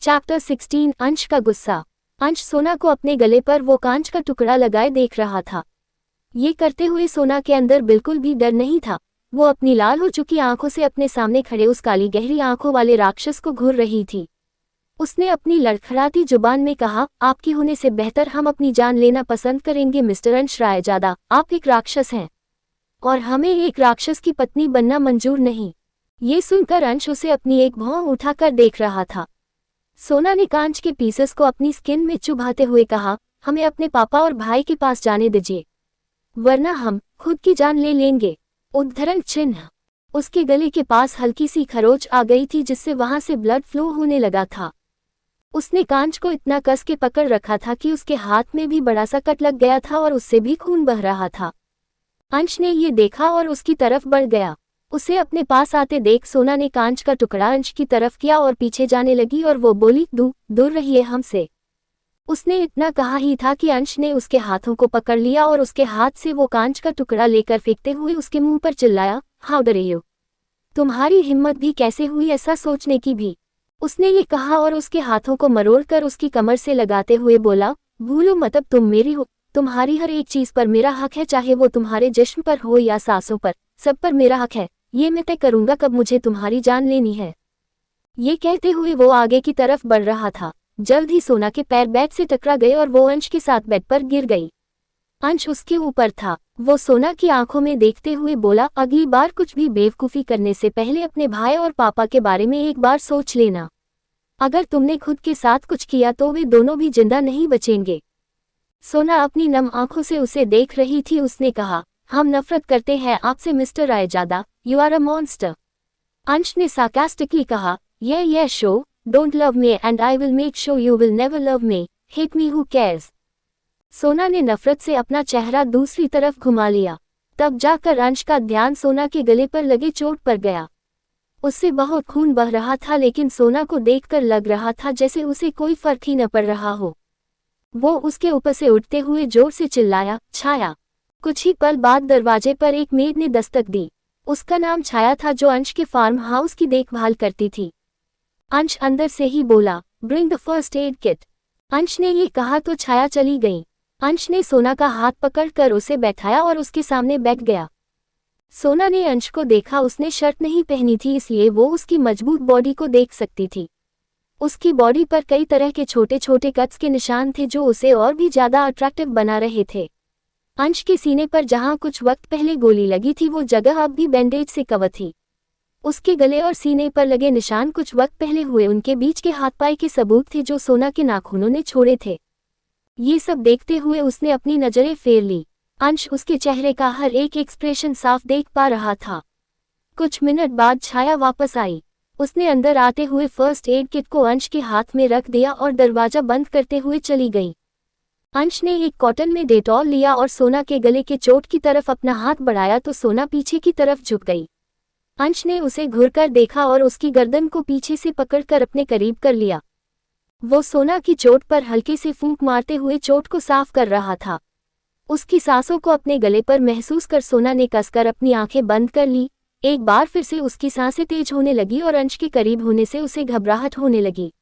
Chapter 16 अंश का गुस्सा। अंश सोना को अपने गले पर वो कांच का टुकड़ा लगाए देख रहा था। ये करते हुए सोना के अंदर बिल्कुल भी डर नहीं था। वो अपनी लाल हो चुकी आंखों से अपने सामने खड़े उस काली गहरी आंखों वाले राक्षस को घूर रही थी। उसने अपनी लड़खड़ाती जुबान में कहा, आपकी होने से बेहतर हम अपनी जान लेना पसंद करेंगे मिस्टर अंश रायजादा। आप एक राक्षस हैं और हमें एक राक्षस की पत्नी बनना मंजूर नहीं। ये सुनकर अंश उसे अपनी एक भौं उठाकर देख रहा था। सोना ने कांच के पीसेस को अपनी स्किन में चुभाते हुए कहा, हमें अपने पापा और भाई के पास जाने दीजिए, वरना हम खुद की जान ले लेंगे। उद्धरण चिन्ह। उसके गले के पास हल्की सी खरोच आ गई थी जिससे वहां से ब्लड फ्लो होने लगा था। उसने कांच को इतना कस के पकड़ रखा था कि उसके हाथ में भी बड़ा सा कट लग गया था और उससे भी खून बह रहा था। अंश ने ये देखा और उसकी तरफ बढ़ गया। उसे अपने पास आते देख सोना ने कांच का टुकड़ा अंश की तरफ किया और पीछे जाने लगी और वो बोली, दूर रहिए हमसे। उसने इतना कहा ही था कि अंश ने उसके हाथों को पकड़ लिया और उसके हाथ से वो कांच का टुकड़ा लेकर फेंकते हुए उसके मुंह पर चिल्लाया, हाउ डरे यू, तुम्हारी हिम्मत भी कैसे हुई ऐसा सोचने की भी। उसने ये कहा और उसके हाथों को मरोड़कर उसकी कमर से लगाते हुए बोला, भूलो मत अब तुम मेरी हो, तुम्हारी हर एक चीज पर मेरा हक है, चाहे वो तुम्हारे जिस्म पर हो या सांसों पर, सब पर मेरा हक है। ये मैं तय करूंगा कब मुझे तुम्हारी जान लेनी है। ये कहते हुए वो आगे की तरफ बढ़ रहा था। जल्द ही सोना के पैर बेड से टकरा गए और वो अंश के साथ बेड पर गिर गई। अंश उसके ऊपर था। वो सोना की आंखों में देखते हुए बोला, अगली बार कुछ भी बेवकूफ़ी करने से पहले अपने भाई और पापा के बारे में एक बार सोच लेना। अगर तुमने खुद के साथ कुछ किया तो वे दोनों भी जिंदा नहीं बचेंगे। सोना अपनी नम आंखों से उसे देख रही थी। उसने कहा, हम नफरत करते हैं आपसे mister Raizada, you are a monster. Ansh ने सार्कास्टिकली कहा, ये शो, don't love me and I will make sure you will never love me, hate me who cares. Sona ने नफरत से अपना चेहरा दूसरी तरफ घुमा लिया। तब जाकर अंश का ध्यान सोना के गले पर लगे चोट पर गया। उससे बहुत खून बह रहा था लेकिन सोना को देखकर लग रहा था जैसे उसे कोई फर्क ही न पड़ रहा हो। वो उसके ऊपर से उठते हुए जोर से चिल्लाया, छाया। कुछ ही पल बाद दरवाजे पर एक मेड ने दस्तक दी। उसका नाम छाया था जो अंश के फार्म हाउस की देखभाल करती थी। अंश अंदर से ही बोला, bring the first aid kit. अंश ने ये कहा तो छाया चली गई। अंश ने सोना का हाथ पकड़कर उसे बैठाया और उसके सामने बैठ गया। सोना ने अंश को देखा। उसने शर्ट नहीं पहनी थी इसलिए वो उसकी मजबूत बॉडी को देख सकती थी। उसकी बॉडी पर कई तरह के छोटे छोटे कट्स के निशान थे जो उसे और भी ज्यादा अट्रैक्टिव बना रहे थे। अंश के सीने पर जहां कुछ वक्त पहले गोली लगी थी वो जगह अब भी बैंडेज से कवर थी। उसके गले और सीने पर लगे निशान कुछ वक्त पहले हुए उनके बीच के हाथ पाई के सबूत थे जो सोना के नाखूनों ने छोड़े थे। ये सब देखते हुए उसने अपनी नजरें फेर ली। अंश उसके चेहरे का हर एक एक्सप्रेशन साफ देख पा रहा था। कुछ मिनट बाद छाया वापस आई। उसने अंदर आते हुए फर्स्ट एड किट को अंश के हाथ में रख दिया और दरवाजा बंद करते हुए चली गई। अंश ने एक कॉटन में डेटॉल लिया और सोना के गले के चोट की तरफ अपना हाथ बढ़ाया तो सोना पीछे की तरफ झुक गई। अंश ने उसे घूरकर देखा और उसकी गर्दन को पीछे से पकड़कर अपने करीब कर लिया। वो सोना की चोट पर हल्के से फूंक मारते हुए चोट को साफ कर रहा था। उसकी सांसों को अपने गले पर महसूस कर सोना ने कसकर अपनी आंखें बंद कर ली। एक बार फिर से उसकी सांसें तेज होने लगी और अंश के करीब होने से उसे घबराहट होने लगी।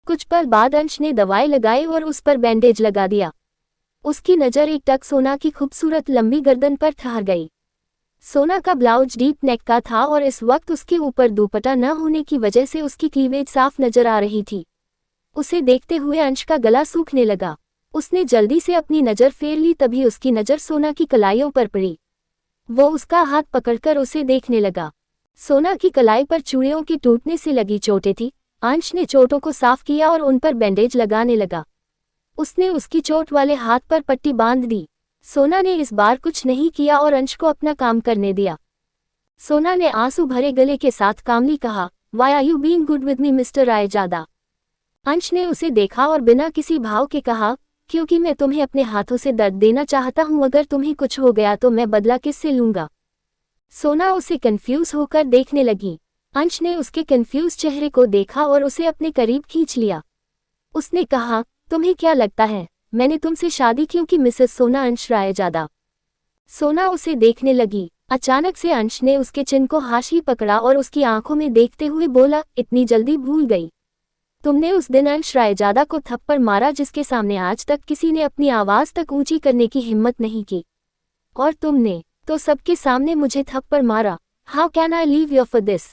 कुछ पल बाद अंश ने दवाई लगाई और उस पर बैंडेज लगा दिया। उसकी नज़र एक टक सोना की खूबसूरत लंबी गर्दन पर ठहर गई। सोना का ब्लाउज डीप नेक का था और इस वक्त उसके ऊपर दुपट्टा न होने की वजह से उसकी क्लीवेज साफ नजर आ रही थी। उसे देखते हुए अंश का गला सूखने लगा। उसने जल्दी से अपनी नज़र फेर ली। तभी उसकी नज़र सोना की कलाइयों पर पड़ी। वो उसका हाथ पकड़कर उसे देखने लगा। सोना की कलाई पर चूड़ियों के टूटने से लगी चोटें थी। अंश ने चोटों को साफ किया और उन पर बैंडेज लगाने लगा। उसने उसकी चोट वाले हाथ पर पट्टी बांध दी। सोना ने इस बार कुछ नहीं किया और अंश को अपना काम करने दिया। सोना ने आंसू भरे गले के साथ कामली कहा, why are you being good with me mister Raizada. Ansh ने उसे देखा और बिना किसी भाव के कहा, क्योंकि मैं तुम्हें अपने हाथों से दर्द देना चाहता हूं। अगर तुम्हें कुछ हो गया तो मैं बदला किससे लूंगा। सोना उसे कंफ्यूज होकर देखने लगी। अंश ने उसके कंफ्यूज चेहरे को देखा और उसे अपने करीब खींच लिया। उसने कहा, तुम्हें क्या लगता है मैंने तुमसे शादी क्यों की मिसेस सोना अंश रायजादा। सोना उसे देखने लगी। अचानक से अंश ने उसके चिन को हाशी पकड़ा और उसकी आंखों में देखते हुए बोला, इतनी जल्दी भूल गई। तुमने उस दिन अंश रायजादा को थप्पड़ मारा जिसके सामने आज तक किसी ने अपनी आवाज तक ऊंची करने की हिम्मत नहीं की। और तुमने तो सबके सामने मुझे थप्पड़ मारा। How can I leave you for this?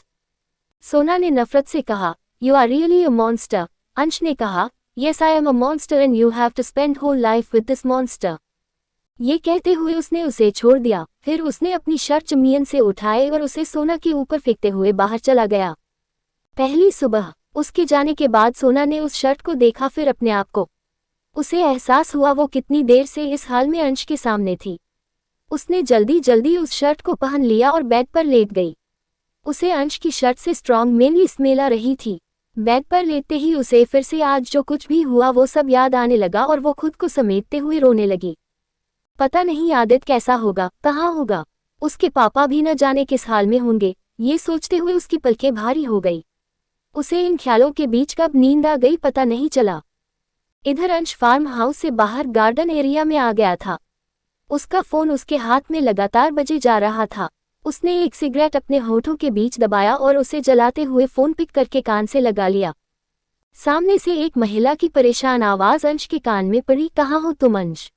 Sona ने नफरत से कहा। You are really a monster. Ansh ने कहा, yes I am a monster and you have to spend whole life with this monster. ये कहते हुए उसने उसे छोड़ दिया। फिर उसने अपनी शर्ट जमीन से उठाए और उसे सोना के ऊपर फेंकते हुए बाहर चला गया। पहली सुबह उसके जाने के बाद सोना ने उस शर्ट को देखा, फिर अपने आप को। उसे एहसास हुआ वो कितनी देर से इस हाल में अंश के सामने थी। उसने जल्दी जल्दी उस शर्ट को पहन लिया और बेड पर लेट गई। उसे अंश की शर्ट से स्ट्रॉन्ग मेनली स्मेल आ रही थी। बेड पर लेटते ही उसे फिर से आज जो कुछ भी हुआ वो सब याद आने लगा और वो खुद को समेटते हुए रोने लगी। पता नहीं आदित्य कैसा होगा, कहाँ होगा, उसके पापा भी न जाने किस हाल में होंगे। ये सोचते हुए उसकी पलकें भारी हो गई। उसे इन ख्यालों के बीच कब नींद आ गई पता नहीं चला। इधर अंश फार्म हाउस से बाहर गार्डन एरिया में आ गया था। उसका फोन उसके हाथ में लगातार बजे जा रहा था। उसने एक सिगरेट अपने होठों के बीच दबाया और उसे जलाते हुए फोन पिक करके कान से लगा लिया। सामने से एक महिला की परेशान आवाज अंश के कान में पड़ी। कहाँ हो तुम अंश?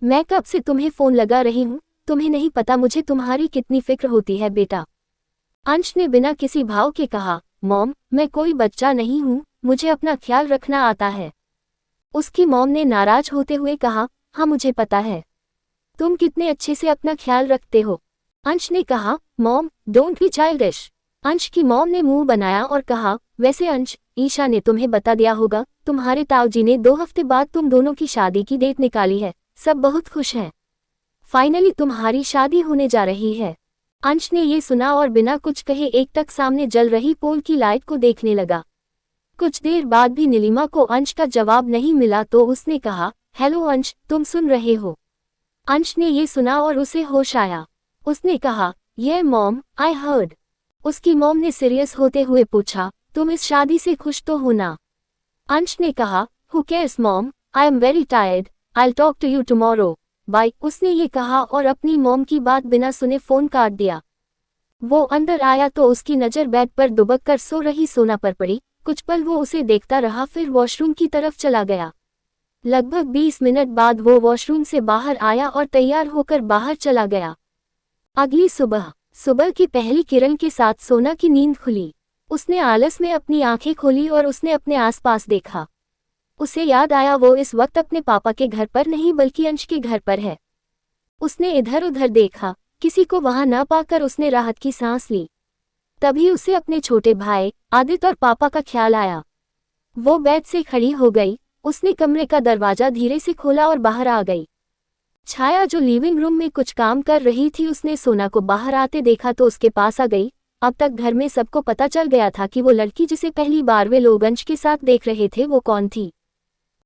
मैं कब से तुम्हें फोन लगा रही हूँ, तुम्हें नहीं पता मुझे तुम्हारी कितनी फिक्र होती है बेटा। अंश ने बिना किसी भाव के कहा, मॉम मैं कोई बच्चा नहीं हूँ, मुझे अपना ख्याल रखना आता है। उसकी मॉम ने नाराज होते हुए कहा, हाँ मुझे पता है, तुम कितने अच्छे से अपना ख्याल रखते हो। अंश ने कहा, मॉम डोंट बी चाइल्डिश। अंश की मॉम ने मुंह बनाया और कहा, वैसे अंश, ईशा ने तुम्हें बता दिया होगा, तुम्हारे ताऊजी ने 2 हफ्ते बाद तुम दोनों की शादी की डेट निकाली है। सब बहुत खुश हैं। फाइनली तुम्हारी शादी होने जा रही है। अंश ने ये सुना और बिना कुछ कहे एकटक सामने जल रही पोल की लाइट को देखने लगा। कुछ देर बाद भी नीलिमा को अंश का जवाब नहीं मिला तो उसने कहा, हेलो अंश, तुम सुन रहे हो? अंश ने ये सुना और उसे होश आया। उसने कहा, ये मॉम, आई हर्ड। उसकी मॉम ने सीरियस होते हुए पूछा, तुम इस शादी से खुश तो हो ना? अंश ने कहा, who cares mom, I am very tired, I will talk to you tomorrow, bye. उसने ये कहा और अपनी मॉम की बात बिना सुने फोन काट दिया। वो अंदर आया तो उसकी नज़र बेड पर दुबक कर सो रही सोना पर पड़ी। कुछ पल वो उसे देखता रहा, फिर वॉशरूम की तरफ चला गया। लगभग 20 मिनट बाद वो वॉशरूम से बाहर आया और तैयार होकर बाहर चला गया। अगली सुबह की पहली किरण के साथ सोना की नींद खुली। उसने आलस में अपनी आंखें खोली और उसने अपने आसपास देखा। उसे याद आया वो इस वक्त अपने पापा के घर पर नहीं बल्कि अंश के घर पर है। उसने इधर उधर देखा, किसी को वहां न पाकर उसने राहत की सांस ली। तभी उसे अपने छोटे भाई आदित्य और पापा का ख्याल आया। वो बेड से खड़ी हो गई। उसने कमरे का दरवाजा धीरे से खोला और बाहर आ गई। छाया जो लिविंग रूम में कुछ काम कर रही थी, उसने सोना को बाहर आते देखा तो उसके पास आ गई। अब तक घर में सबको पता चल गया था कि वो लड़की जिसे पहली बार वे लोग अंश के साथ देख रहे थे वो कौन थी।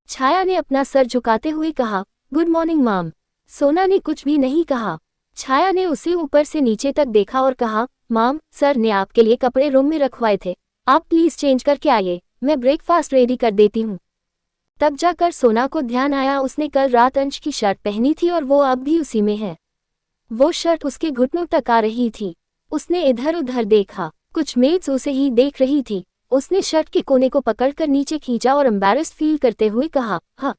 छाया ने अपना सर झुकाते हुए कहा, गुड मॉर्निंग मॉम। सोना ने कुछ भी नहीं कहा। छाया ने उसे ऊपर से नीचे तक देखा और कहा, मॉम, सर ने आपके लिए कपड़े रूम में रखवाए थे, आप प्लीज चेंज करके आइए, मैं ब्रेकफास्ट रेडी कर देती हूँ। तब जाकर सोना को ध्यान आया उसने कल रात अंश की शर्ट पहनी थी और वो अब भी उसी में है। वो शर्ट उसके घुटनों तक आ रही थी। उसने इधर उधर देखा, कुछ मेड्स उसे ही देख रही थी। उसने शर्ट के कोने को पकड़कर नीचे खींचा और एम्बैरेस्ड फील करते हुए कहा, हाँ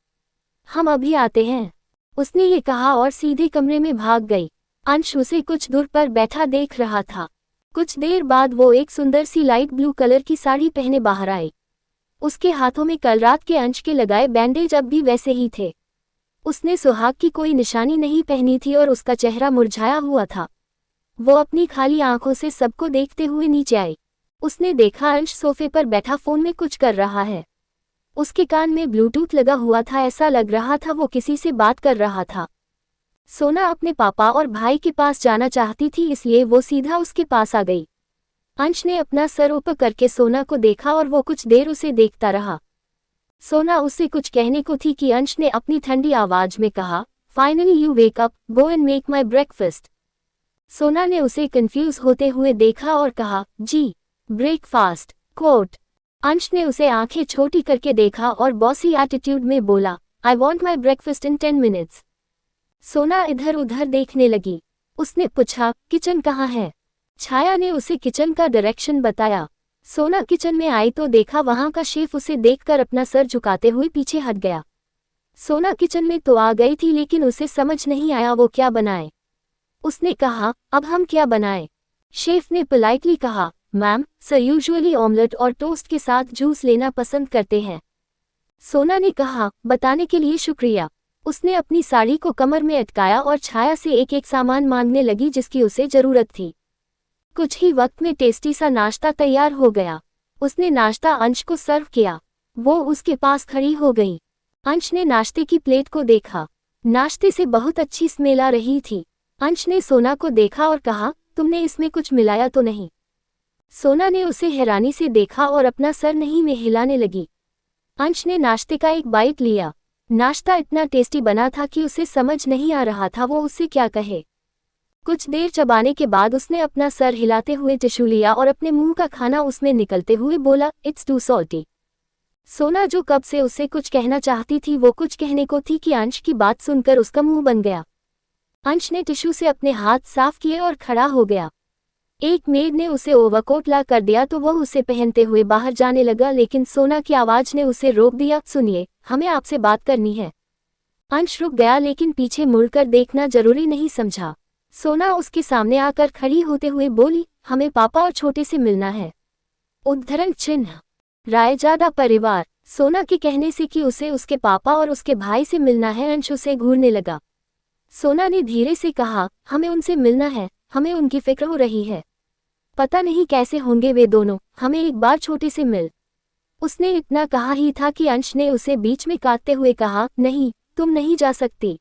हम अभी आते हैं। उसने ये कहा और सीधे कमरे में भाग गई। अंश उसे कुछ दूर पर बैठा देख रहा था। कुछ देर बाद वो एक सुंदर सी लाइट ब्लू कलर की साड़ी पहने बाहर आई। उसके हाथों में कल रात के अंश के लगाए बैंडेज अब भी वैसे ही थे। उसने सुहाग की कोई निशानी नहीं पहनी थी और उसका चेहरा मुरझाया हुआ था। वो अपनी खाली आंखों से सबको देखते हुए नीचे आई। उसने देखा अंश सोफे पर बैठा फोन में कुछ कर रहा है। उसके कान में ब्लूटूथ लगा हुआ था, ऐसा लग रहा था वो किसी से बात कर रहा था। सोना अपने पापा और भाई के पास जाना चाहती थी, इसलिए वो सीधा उसके पास आ गई। अंश ने अपना सर ऊपर करके सोना को देखा और वो कुछ देर उसे देखता रहा। सोना उससे कुछ कहने को थी कि अंश ने अपनी ठंडी आवाज में कहा, finally you wake up, go and make my breakfast. सोना ने उसे कंफ्यूज होते हुए देखा और कहा, जी ब्रेकफास्ट कोट। अंश ने उसे आंखें छोटी करके देखा और बॉसी एटीट्यूड में बोला, I want my breakfast in 10 minutes. सोना इधर उधर देखने लगी। उसने पूछा, किचन कहाँ है? छाया ने उसे किचन का डायरेक्शन बताया। सोना किचन में आई तो देखा वहां का शेफ उसे देखकर अपना सर झुकाते हुए पीछे हट गया। सोना किचन में तो आ गई थी लेकिन उसे समझ नहीं आया वो क्या बनाए। उसने कहा, अब हम क्या बनाएं? शेफ ने पोलाइटली कहा, मैम, सर यूजुअली ऑमलेट और टोस्ट के साथ जूस लेना पसंद करते हैं। सोना ने कहा, बताने के लिए शुक्रिया। उसने अपनी साड़ी को कमर में अटकाया और छाया से एक एक सामान मांगने लगी जिसकी उसे जरूरत थी। कुछ ही वक्त में टेस्टी सा नाश्ता तैयार हो गया। उसने नाश्ता अंश को सर्व किया। वो उसके पास खड़ी हो गई। अंश ने नाश्ते की प्लेट को देखा। नाश्ते से बहुत अच्छी स्मेल आ रही थी। अंश ने सोना को देखा और कहा, तुमने इसमें कुछ मिलाया तो नहीं? सोना ने उसे हैरानी से देखा और अपना सर नहीं में हिलाने लगी। अंश ने नाश्ते का एक बाइट लिया। नाश्ता इतना टेस्टी बना था कि उसे समझ नहीं आ रहा था वो उससे क्या कहे। कुछ देर चबाने के बाद उसने अपना सर हिलाते हुए टिश्यू लिया और अपने मुंह का खाना उसमें निकलते हुए बोला, इट्स टू सॉल्टी। सोना जो कब से उसे कुछ कहना चाहती थी वो कुछ कहने को थी कि अंश की बात सुनकर उसका मुंह बन गया। अंश ने टिश्यू से अपने हाथ साफ किए और खड़ा हो गया। एक मेड ने उसे ओवरकोट ला कर दिया तो वह उसे पहनते हुए बाहर जाने लगा लेकिन सोना की आवाज ने उसे रोक दिया, सुनिए, हमें आपसे बात करनी है। अंश रुक गया लेकिन पीछे मुड़कर देखना जरूरी नहीं समझा। सोना उसके सामने आकर खड़ी होते हुए बोली, हमें पापा और छोटे से मिलना है। उद्धरण चिन्ह रायजादा परिवार। सोना के कहने से कि उसे उसके पापा और उसके भाई से मिलना है, अंश उसे घूरने लगा। सोना ने धीरे से कहा, हमें उनसे मिलना है, हमें उनकी फिक्र हो रही है। पता नहीं कैसे होंगे वे दोनों, हमें एक बार छोटे से मिल। उसने इतना कहा ही था कि अंश ने उसे बीच में काटते हुए कहा, नहीं, तुम नहीं जा सकती।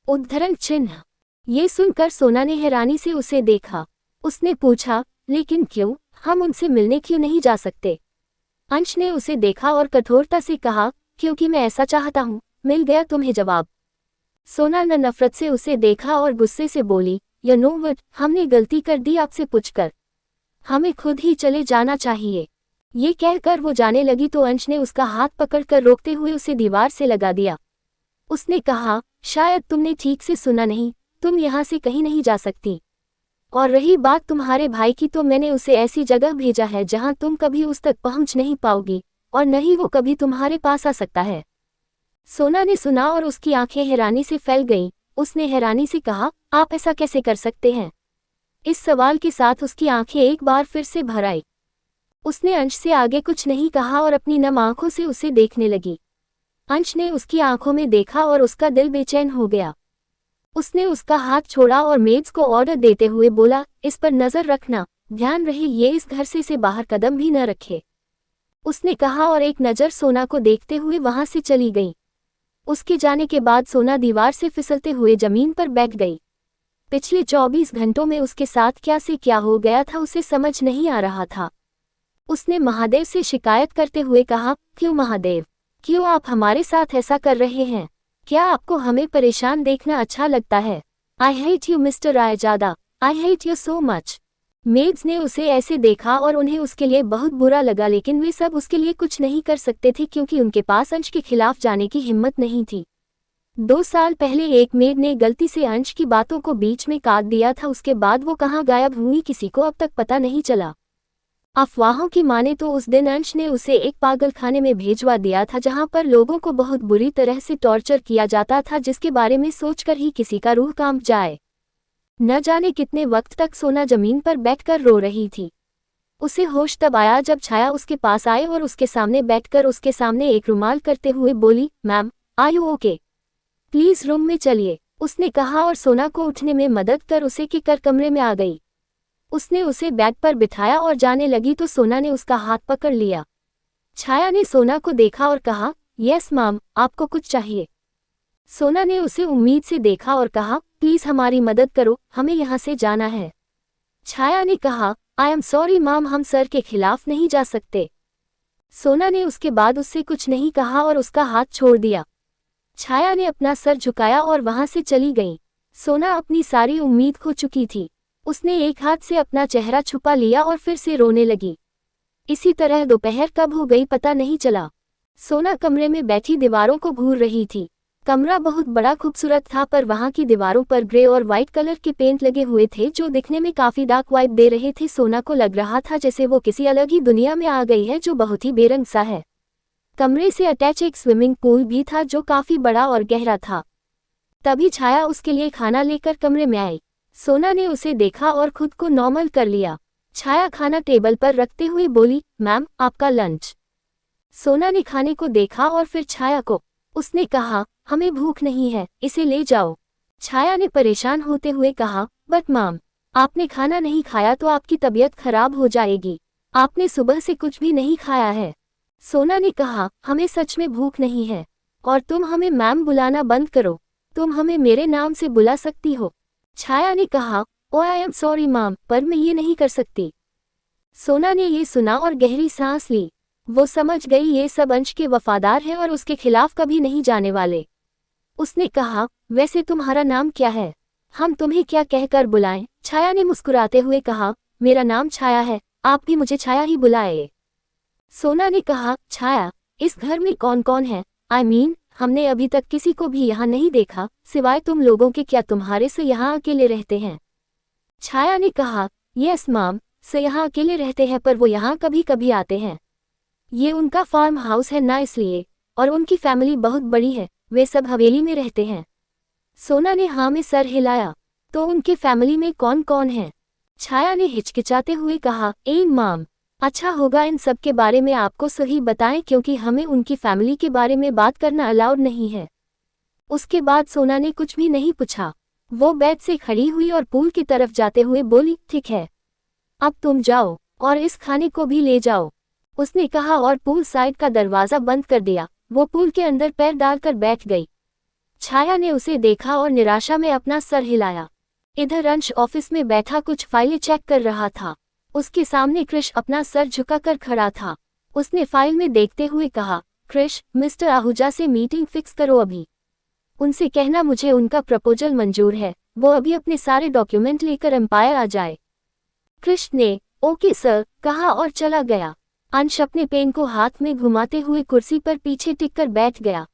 उद्धरण चिन्ह। ये सुनकर सोना ने हैरानी से उसे देखा। उसने पूछा, लेकिन क्यों, हम उनसे मिलने क्यों नहीं जा सकते? अंश ने उसे देखा और कठोरता से कहा, क्योंकि मैं ऐसा चाहता हूँ। मिल गया तुम्हें जवाब। सोना ने नफरत से उसे देखा और गुस्से से बोली, यू नो व्हाट, हमने गलती कर दी आपसे पूछकर। हमें खुद ही चले जाना चाहिए। ये कहकर वो जाने लगी तो अंश ने उसका हाथ पकड़कर रोकते हुए उसे दीवार से लगा दिया। उसने कहा, शायद तुमने ठीक से सुना नहीं, तुम यहाँ से कहीं नहीं जा सकती। और रही बात तुम्हारे भाई की तो मैंने उसे ऐसी जगह भेजा है जहाँ तुम कभी उस तक पहुँच नहीं पाओगी और न ही वो कभी तुम्हारे पास आ सकता है। सोना ने सुना और उसकी आंखें हैरानी से फैल गईं। उसने हैरानी से कहा, आप ऐसा कैसे कर सकते हैं? इस सवाल के साथ उसकी आंखें एक बार फिर से भर आई। उसने अंश से आगे कुछ नहीं कहा और अपनी नम आंखों से उसे देखने लगी। अंश ने उसकी आंखों में देखा और उसका दिल बेचैन हो गया। उसने उसका हाथ छोड़ा और मेड्स को ऑर्डर देते हुए बोला, इस पर नजर रखना, ध्यान रहे ये इस घर से बाहर कदम भी न रखे। उसने कहा और एक नज़र सोना को देखते हुए वहां से चली गई। उसके जाने के बाद सोना दीवार से फिसलते हुए जमीन पर बैठ गई। पिछले 24 घंटों में उसके साथ क्या से क्या हो गया था उसे समझ नहीं आ रहा था। उसने महादेव से शिकायत करते हुए कहा, क्यों महादेव, क्यों आप हमारे साथ ऐसा कर रहे हैं? क्या आपको हमें परेशान देखना अच्छा लगता है? I hate you mister Raizada, I hate you so much. Maids ने उसे ऐसे देखा और उन्हें उसके लिए बहुत बुरा लगा लेकिन वे सब उसके लिए कुछ नहीं कर सकते थे क्योंकि उनके पास अंश के खिलाफ जाने की हिम्मत नहीं थी। 2 साल पहले एक मेड ने गलती से अंश की बातों को बीच में काट दिया था, उसके बाद वो कहाँ गायब हुई किसी को अब तक पता नहीं चला। अफवाहों की माने तो उस दिन अंश ने उसे एक पागलखाने में भेजवा दिया था जहां पर लोगों को बहुत बुरी तरह से टॉर्चर किया जाता था जिसके बारे में सोचकर ही किसी का रूह कांप जाए। न जाने कितने वक्त तक सोना जमीन पर बैठकर रो रही थी। उसे होश तब आया जब छाया उसके पास आए और उसके सामने बैठकर उसके सामने एक रुमाल करते हुए बोली, ma'am, are you okay? Please room में चलिए, उसने कहा और सोना को उठने में मदद कर उसे कर कमरे में आ गई। उसने उसे बेड पर बिठाया और जाने लगी तो सोना ने उसका हाथ पकड़ लिया। छाया ने सोना को देखा और कहा, यस मैम, आपको कुछ चाहिए? सोना ने उसे उम्मीद से देखा और कहा, प्लीज हमारी मदद करो, हमें यहाँ से जाना है। छाया ने कहा, आई एम सॉरी मैम, हम सर के खिलाफ नहीं जा सकते। सोना ने उसके बाद उससे कुछ नहीं कहा और उसका हाथ छोड़ दिया। छाया ने अपना सर झुकाया और वहां से चली गई। सोना अपनी सारी उम्मीद खो चुकी थी। उसने एक हाथ से अपना चेहरा छुपा लिया और फिर से रोने लगी। इसी तरह दोपहर कब हो गई पता नहीं चला। सोना कमरे में बैठी दीवारों को घूर रही थी। कमरा बहुत बड़ा खूबसूरत था, पर वहाँ की दीवारों पर ग्रे और वाइट कलर के पेंट लगे हुए थे जो दिखने में काफी डार्क वाइब दे रहे थे। सोना को लग रहा था जैसे वो किसी अलग ही दुनिया में आ गई है जो बहुत ही बेरंग सा है। कमरे से अटैच एक स्विमिंग पूल भी था जो काफी बड़ा और गहरा था। तभी छाया उसके लिए खाना लेकर कमरे में आई। सोना ने उसे देखा और खुद को नॉर्मल कर लिया। छाया खाना टेबल पर रखते हुए बोली, मैम आपका लंच। सोना ने खाने को देखा और फिर छाया को। उसने कहा, हमें भूख नहीं है, इसे ले जाओ। छाया ने परेशान होते हुए कहा, बट मैम, आपने खाना नहीं खाया तो आपकी तबीयत खराब हो जाएगी। आपने सुबह से कुछ भी नहीं खाया है। सोना ने कहा, हमें सच में भूख नहीं है। और तुम हमें मैम बुलाना बंद करो। तुम हमें मेरे नाम से बुला सकती हो। छाया ने कहा, ओ आई एम सॉरी मैम, पर मैं ये नहीं कर सकती। सोना ने ये सुना और गहरी सांस ली। वो समझ गई ये सब अंश के वफादार हैं और उसके खिलाफ कभी नहीं जाने वाले। उसने कहा, वैसे तुम्हारा नाम क्या है? हम तुम्हें क्या कहकर बुलाएं? छाया ने मुस्कुराते हुए कहा, मेरा नाम छाया है, आप भी मुझे छाया ही बुलाए। सोना ने कहा, छाया, इस घर में कौन कौन है? आई मीन, हमने अभी तक किसी को भी यहाँ नहीं देखा सिवाय तुम लोगों के। क्या तुम्हारे से यहाँ अकेले रहते हैं? छाया ने कहा, यस मैम, से यहाँ अकेले रहते हैं, पर वो यहाँ कभी कभी आते हैं। ये उनका फार्म हाउस है ना, इसलिए। और उनकी फैमिली बहुत बड़ी है, वे सब हवेली में रहते हैं। सोना ने हाँ में सर हिलाया। तो उनके फैमिली में कौन कौन है? छाया ने हिचकिचाते हुए कहा, मैम, अच्छा होगा इन सब के बारे में आपको सही बताएं क्योंकि हमें उनकी फैमिली के बारे में बात करना अलाउड नहीं है। उसके बाद सोना ने कुछ भी नहीं पूछा। वो बेड से खड़ी हुई और पूल की तरफ जाते हुए बोली, ठीक है, अब तुम जाओ और इस खाने को भी ले जाओ। उसने कहा और पूल साइड का दरवाजा बंद कर दिया। वो पूल के अंदर पैर डालकर बैठ गई। छाया ने उसे देखा और निराशा में अपना सर हिलाया। इधर अंश ऑफिस में बैठा कुछ फाइलें चेक कर रहा था। उसके सामने क्रिश अपना सर झुकाकर खड़ा था। उसने फाइल में देखते हुए कहा, क्रिश, मिस्टर आहूजा से मीटिंग फिक्स करो अभी। उनसे कहना मुझे उनका प्रपोजल मंजूर है, वो अभी अपने सारे डॉक्यूमेंट लेकर एम्पायर आ जाए। क्रिश ने ओके सर कहा और चला गया। अंश अपने पेन को हाथ में घुमाते हुए कुर्सी पर पीछे टिककर बैठ गया।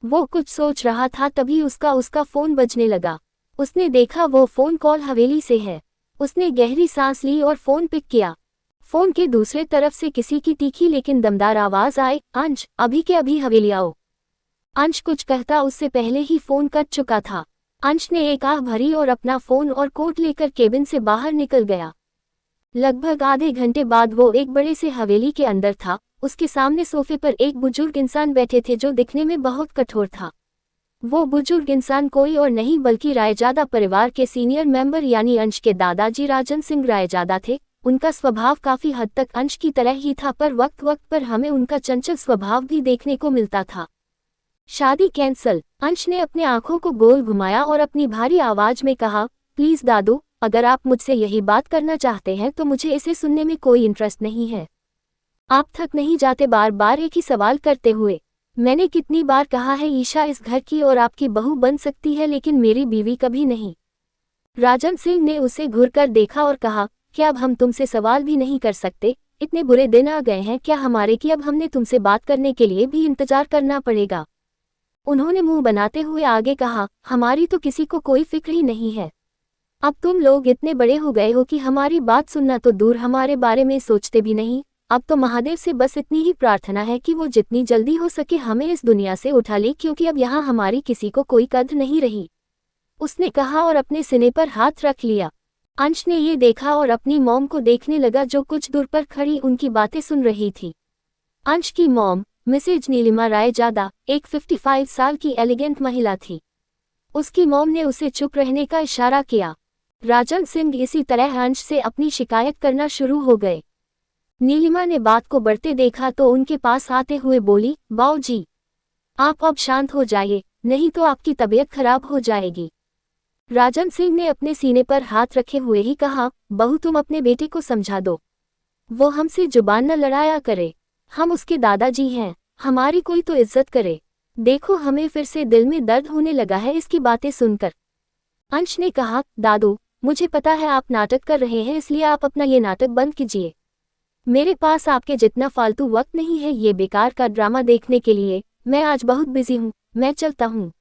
वो कुछ सोच रहा था तभी उसका फोन बजने लगा। उसने देखा वो फोन कॉल हवेली से है। उसने गहरी सांस ली और फोन पिक किया। फोन के दूसरे तरफ से किसी की तीखी लेकिन दमदार आवाज आई, अंश, अभी के अभी हवेली आओ। अंश कुछ कहता उससे पहले ही फोन कट चुका था। अंश ने एक आह भरी और अपना फोन और कोट लेकर केबिन से बाहर निकल गया। लगभग आधे घंटे बाद वो एक बड़े से हवेली के अंदर था। उसके सामने सोफे पर एक बुजुर्ग इंसान बैठे थे जो दिखने में बहुत कठोर था। वो बुजुर्ग इंसान कोई और नहीं बल्कि रायजादा परिवार के सीनियर मेंबर यानी अंश के दादाजी राजन सिंह रायजादा थे। उनका स्वभाव काफी हद तक अंश की तरह ही था, पर वक्त वक्त पर हमें उनका चंचल स्वभाव भी देखने को मिलता था। शादी कैंसल। अंश ने अपने आंखों को गोल घुमाया और अपनी भारी आवाज में कहा, प्लीज दादू, अगर आप मुझसे यही बात करना चाहते हैं तो मुझे इसे सुनने में कोई इंटरेस्ट नहीं है। आप थक नहीं जाते बार बार एक ही सवाल करते हुए? मैंने कितनी बार कहा है ईशा इस घर की और आपकी बहू बन सकती है, लेकिन मेरी बीवी कभी नहीं। राजन सिंह ने उसे घूरकर देखा और कहा, क्या अब हम तुमसे सवाल भी नहीं कर सकते? इतने बुरे दिन आ गए हैं क्या हमारे कि अब हमने तुमसे बात करने के लिए भी इंतजार करना पड़ेगा? उन्होंने मुंह बनाते हुए आगे कहा, हमारी तो किसी को कोई फिक्र ही नहीं है। अब तुम लोग इतने बड़े हो गए हो कि हमारी बात सुनना तो दूर हमारे बारे में सोचते भी नहीं। अब तो महादेव से बस इतनी ही प्रार्थना है कि वो जितनी जल्दी हो सके हमें इस दुनिया से उठा ले, क्योंकि अब यहाँ हमारी किसी को कोई कद्र नहीं रही। उसने कहा और अपने सीने पर हाथ रख लिया। अंश ने ये देखा और अपनी मॉम को देखने लगा जो कुछ दूर पर खड़ी उनकी बातें सुन रही थी। अंश की मॉम मिसेज नीलिमा रायजादा एक 55 साल की एलिगेंट महिला थी। उसकी मॉम ने उसे चुप रहने का इशारा किया। राजन सिंह इसी तरह अंश से अपनी शिकायत करना शुरू हो गए। नीलिमा ने बात को बढ़ते देखा तो उनके पास आते हुए बोली, बाऊ जी, आप अब शांत हो जाइए, नहीं तो आपकी तबीयत खराब हो जाएगी। राजन सिंह ने अपने सीने पर हाथ रखे हुए ही कहा, बहू तुम अपने बेटे को समझा दो, वो हमसे जुबान न लड़ाया करे। हम उसके दादाजी हैं, हमारी कोई तो इज्जत करे। देखो हमें फिर से दिल में दर्द होने लगा है इसकी बातें सुनकर। अंश ने कहा, दादू, मुझे पता है आप नाटक कर रहे हैं, इसलिए आप अपना ये नाटक बंद कीजिए। मेरे पास आपके जितना फालतू वक्त नहीं है ये बेकार का ड्रामा देखने के लिए। मैं आज बहुत बिजी हूँ, मैं चलता हूँ।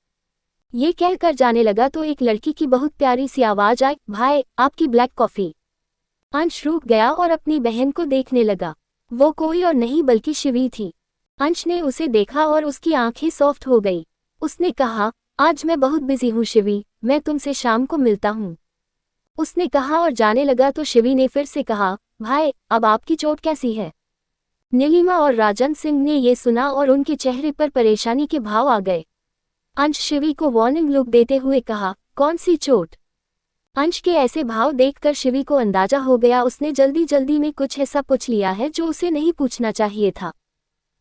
ये कहकर जाने लगा तो एक लड़की की बहुत प्यारी सी आवाज आई, भाई आपकी ब्लैक कॉफी। अंश रुक गया और अपनी बहन को देखने लगा। वो कोई और नहीं बल्कि शिवी थी। अंश ने उसे देखा और उसकी आंखें सॉफ्ट हो गई। उसने कहा, आज मैं बहुत बिजी हूँ शिवी, मैं तुमसे शाम को मिलता हूँ। उसने कहा और जाने लगा तो शिवी ने फिर से कहा, भाई अब आपकी चोट कैसी है। नीलिमा और राजन सिंह ने ये सुना और उनके चेहरे पर परेशानी के भाव आ गए। अंश शिवी को वार्निंग लुक देते हुए कहा, कौन सी चोट। अंश के ऐसे भाव देखकर शिवी को अंदाजा हो गया उसने जल्दी जल्दी में कुछ ऐसा पूछ लिया है जो उसे नहीं पूछना चाहिए था।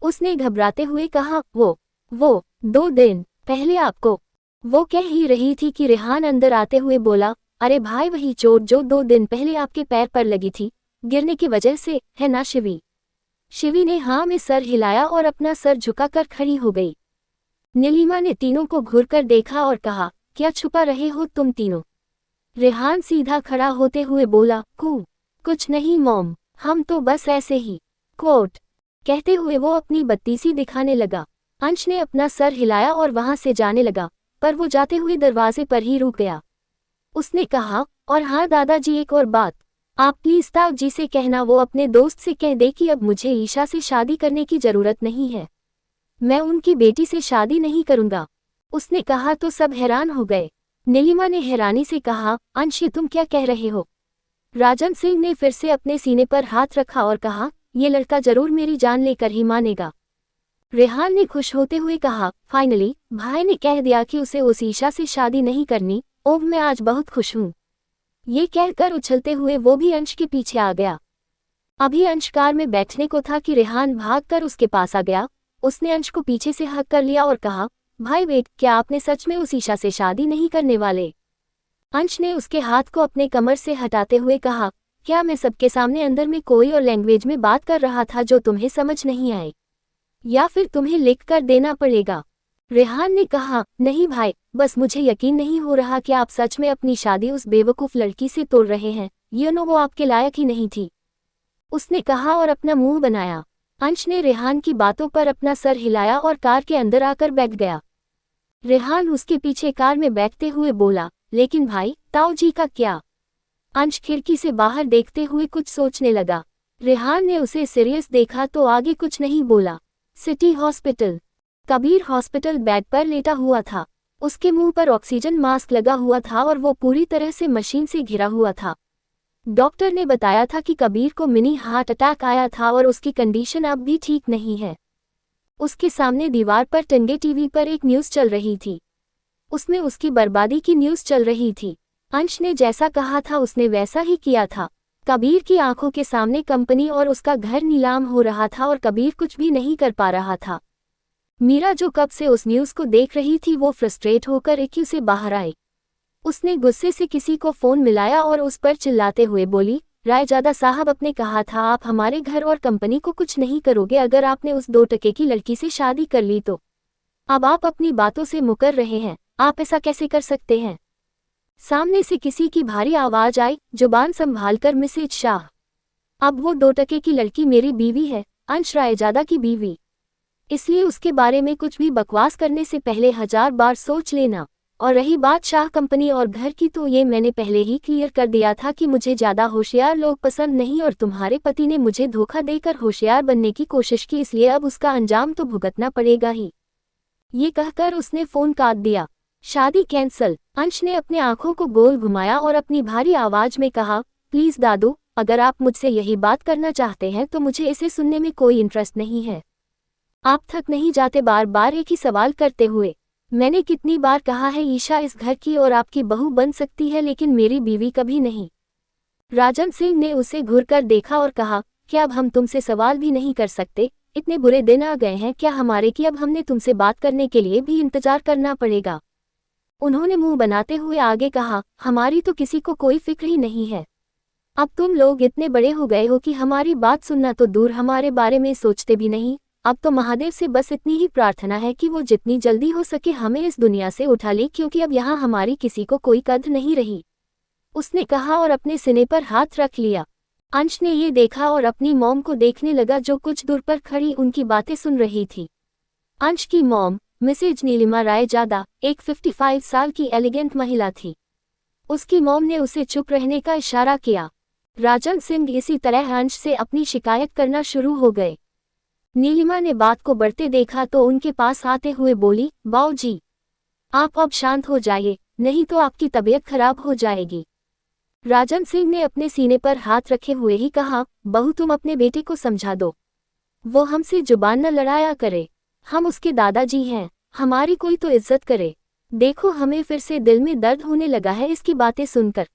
उसने घबराते हुए कहा, वो 2 दिन पहले आपको। वो कह ही रही थी कि रेहान अंदर आते हुए बोला, अरे भाई वही चोट जो 2 दिन पहले आपके पैर पर लगी थी, गिरने की वजह से, है ना शिवी। शिवी ने हाँ में सर हिलाया और अपना सर झुकाकर खड़ी हो गई। नीलिमा ने तीनों को घूरकर देखा और कहा, क्या छुपा रहे हो तुम तीनों। रेहान सीधा खड़ा होते हुए बोला, कुछ नहीं मॉम, हम तो बस ऐसे ही। कोट कहते हुए वो अपनी बत्तीसी दिखाने लगा। अंश ने अपना सर हिलाया और वहां से जाने लगा, पर वो जाते हुए दरवाजे पर ही रुक गया। उसने कहा, और हाँ दादाजी एक और बात, आप प्लीज ताऊ जी से कहना वो अपने दोस्त से कह दे कि अब मुझे ईशा से शादी करने की जरूरत नहीं है। मैं उनकी बेटी से शादी नहीं करूंगा। उसने कहा तो सब हैरान हो गए। नीलिमा ने हैरानी से कहा, अंश तुम क्या कह रहे हो। राजन सिंह ने फिर से अपने सीने पर हाथ रखा और कहा, ये लड़का जरूर मेरी जान लेकर ही मानेगा। रेहान ने खुश होते हुए कहा, फाइनली भाई ने कह दिया कि उसे उस ईशा से शादी नहीं करनी। ओह मैं आज बहुत खुश हूँ। ये कहकर उछलते हुए वो भी अंश के पीछे आ गया। अभी अंश कार में बैठने को था कि रेहान भागकर उसके पास आ गया। उसने अंश को पीछे से हक कर लिया और कहा, भाई वेट, क्या आपने सच में उस ईशा से शादी नहीं करने वाले। अंश ने उसके हाथ को अपने कमर से हटाते हुए कहा, क्या मैं सबके सामने अंदर में कोई और लैंग्वेज में बात कर रहा था जो तुम्हें समझ नहीं आए, या फिर तुम्हें लिख कर देना पड़ेगा। रेहान ने कहा, नहीं भाई, बस मुझे यकीन नहीं हो रहा कि आप सच में अपनी शादी उस बेवकूफ लड़की से तोड़ रहे हैं। वो आपके लायक ही नहीं थी। उसने कहा और अपना मुंह बनाया। अंश ने रेहान की बातों पर अपना सर हिलाया और कार के अंदर आकर बैठ गया। रेहान उसके पीछे कार में बैठते हुए बोला, लेकिन भाई ताऊ जी का क्या। अंश खिड़की से बाहर देखते हुए कुछ सोचने लगा। रेहान ने उसे सीरियस देखा तो आगे कुछ नहीं बोला। City hospital. Kabir hospital bed पर लेटा हुआ था। उसके मुंह पर ऑक्सीजन मास्क लगा हुआ था और वो पूरी तरह से मशीन से घिरा हुआ था। डॉक्टर ने बताया था कि कबीर को मिनी हार्ट अटैक आया था और उसकी कंडीशन अब भी ठीक नहीं है। उसके सामने दीवार पर टंगे टीवी पर एक न्यूज़ चल रही थी। उसमें उसकी बर्बादी की न्यूज़ चल रही थी। अंश ने जैसा कहा था उसने वैसा ही किया था। कबीर की आंखों के सामने कंपनी और उसका घर नीलाम हो रहा था और कबीर कुछ भी नहीं कर पा रहा था। मीरा जो कब से उस न्यूज़ को देख रही थी वो फ्रस्ट्रेट होकर एक्यू से बाहर आई। उसने गुस्से से किसी को फ़ोन मिलाया और उस पर चिल्लाते हुए बोली, रायजादा साहब आपने कहा था आप हमारे घर और कंपनी को कुछ नहीं करोगे अगर आपने उस 2 टके की लड़की से शादी कर ली तो। अब आप अपनी बातों से मुकर रहे हैं, आप ऐसा कैसे कर सकते हैं। सामने से किसी की भारी आवाज आई, जुबान संभालकर मिसेज शाह। अब वो 2 टके की लड़की मेरी बीवी है, अंश रायजादा की बीवी। इसलिए उसके बारे में कुछ भी बकवास करने से पहले 1000 बार सोच लेना। और रही बात शाह कंपनी और घर की तो ये मैंने पहले ही क्लियर कर दिया था कि मुझे ज़्यादा होशियार लोग पसंद नहीं और तुम्हारे पति ने मुझे धोखा देकर होशियार बनने की कोशिश की, इसलिए अब उसका अंजाम तो भुगतना पड़ेगा ही। ये कहकर उसने फ़ोन काट दिया। शादी कैंसल। अंश ने अपने आंखों को गोल घुमाया और अपनी भारी आवाज में कहा, प्लीज़ दादू, अगर आप मुझसे यही बात करना चाहते हैं तो मुझे इसे सुनने में कोई इंटरेस्ट नहीं है। आप थक नहीं जाते बार बार एक ही सवाल करते हुए। मैंने कितनी बार कहा है ईशा इस घर की और आपकी बहू बन सकती है लेकिन मेरी बीवी कभी नहीं। राजन सिंह ने उसे घूरकर देखा और कहा, क्या अब हम तुमसे सवाल भी नहीं कर सकते। इतने बुरे दिन आ गए हैं क्या हमारे कि अब हमने तुमसे बात करने के लिए भी इंतजार करना पड़ेगा। उन्होंने मुंह बनाते हुए आगे कहा, हमारी तो किसी को कोई फिक्र ही नहीं है। अब तुम लोग इतने बड़े हो गए हो कि हमारी बात सुनना तो दूर हमारे बारे में सोचते भी नहीं। अब तो महादेव से बस इतनी ही प्रार्थना है कि वो जितनी जल्दी हो सके हमें इस दुनिया से उठा ले, क्योंकि अब यहाँ हमारी किसी को कोई कद्र नहीं रही। उसने कहा और अपने सीने पर हाथ रख लिया। अंश ने ये देखा और अपनी मॉम को देखने लगा जो कुछ दूर पर खड़ी उनकी बातें सुन रही थी। अंश की मॉम मिसेज नीलिमा रायजादा एक 55 साल की एलिगेंट महिला थी। उसकी मॉम ने उसे चुप रहने का इशारा किया। राजन सिंह इसी तरह अंश से अपनी शिकायत करना शुरू हो गए। नीलिमा ने बात को बढ़ते देखा तो उनके पास आते हुए बोली, बाऊजी, आप अब शांत हो जाइए, नहीं तो आपकी तबीयत खराब हो जाएगी। राजन सिंह ने अपने सीने पर हाथ रखे हुए ही कहा, बहू तुम अपने बेटे को समझा दो, वो हमसे जुबान न लड़ाया करे, हम उसके दादाजी हैं, हमारी कोई तो इज्जत करे। देखो हमें फिर से दिल में दर्द होने लगा है इसकी बातें सुनकर।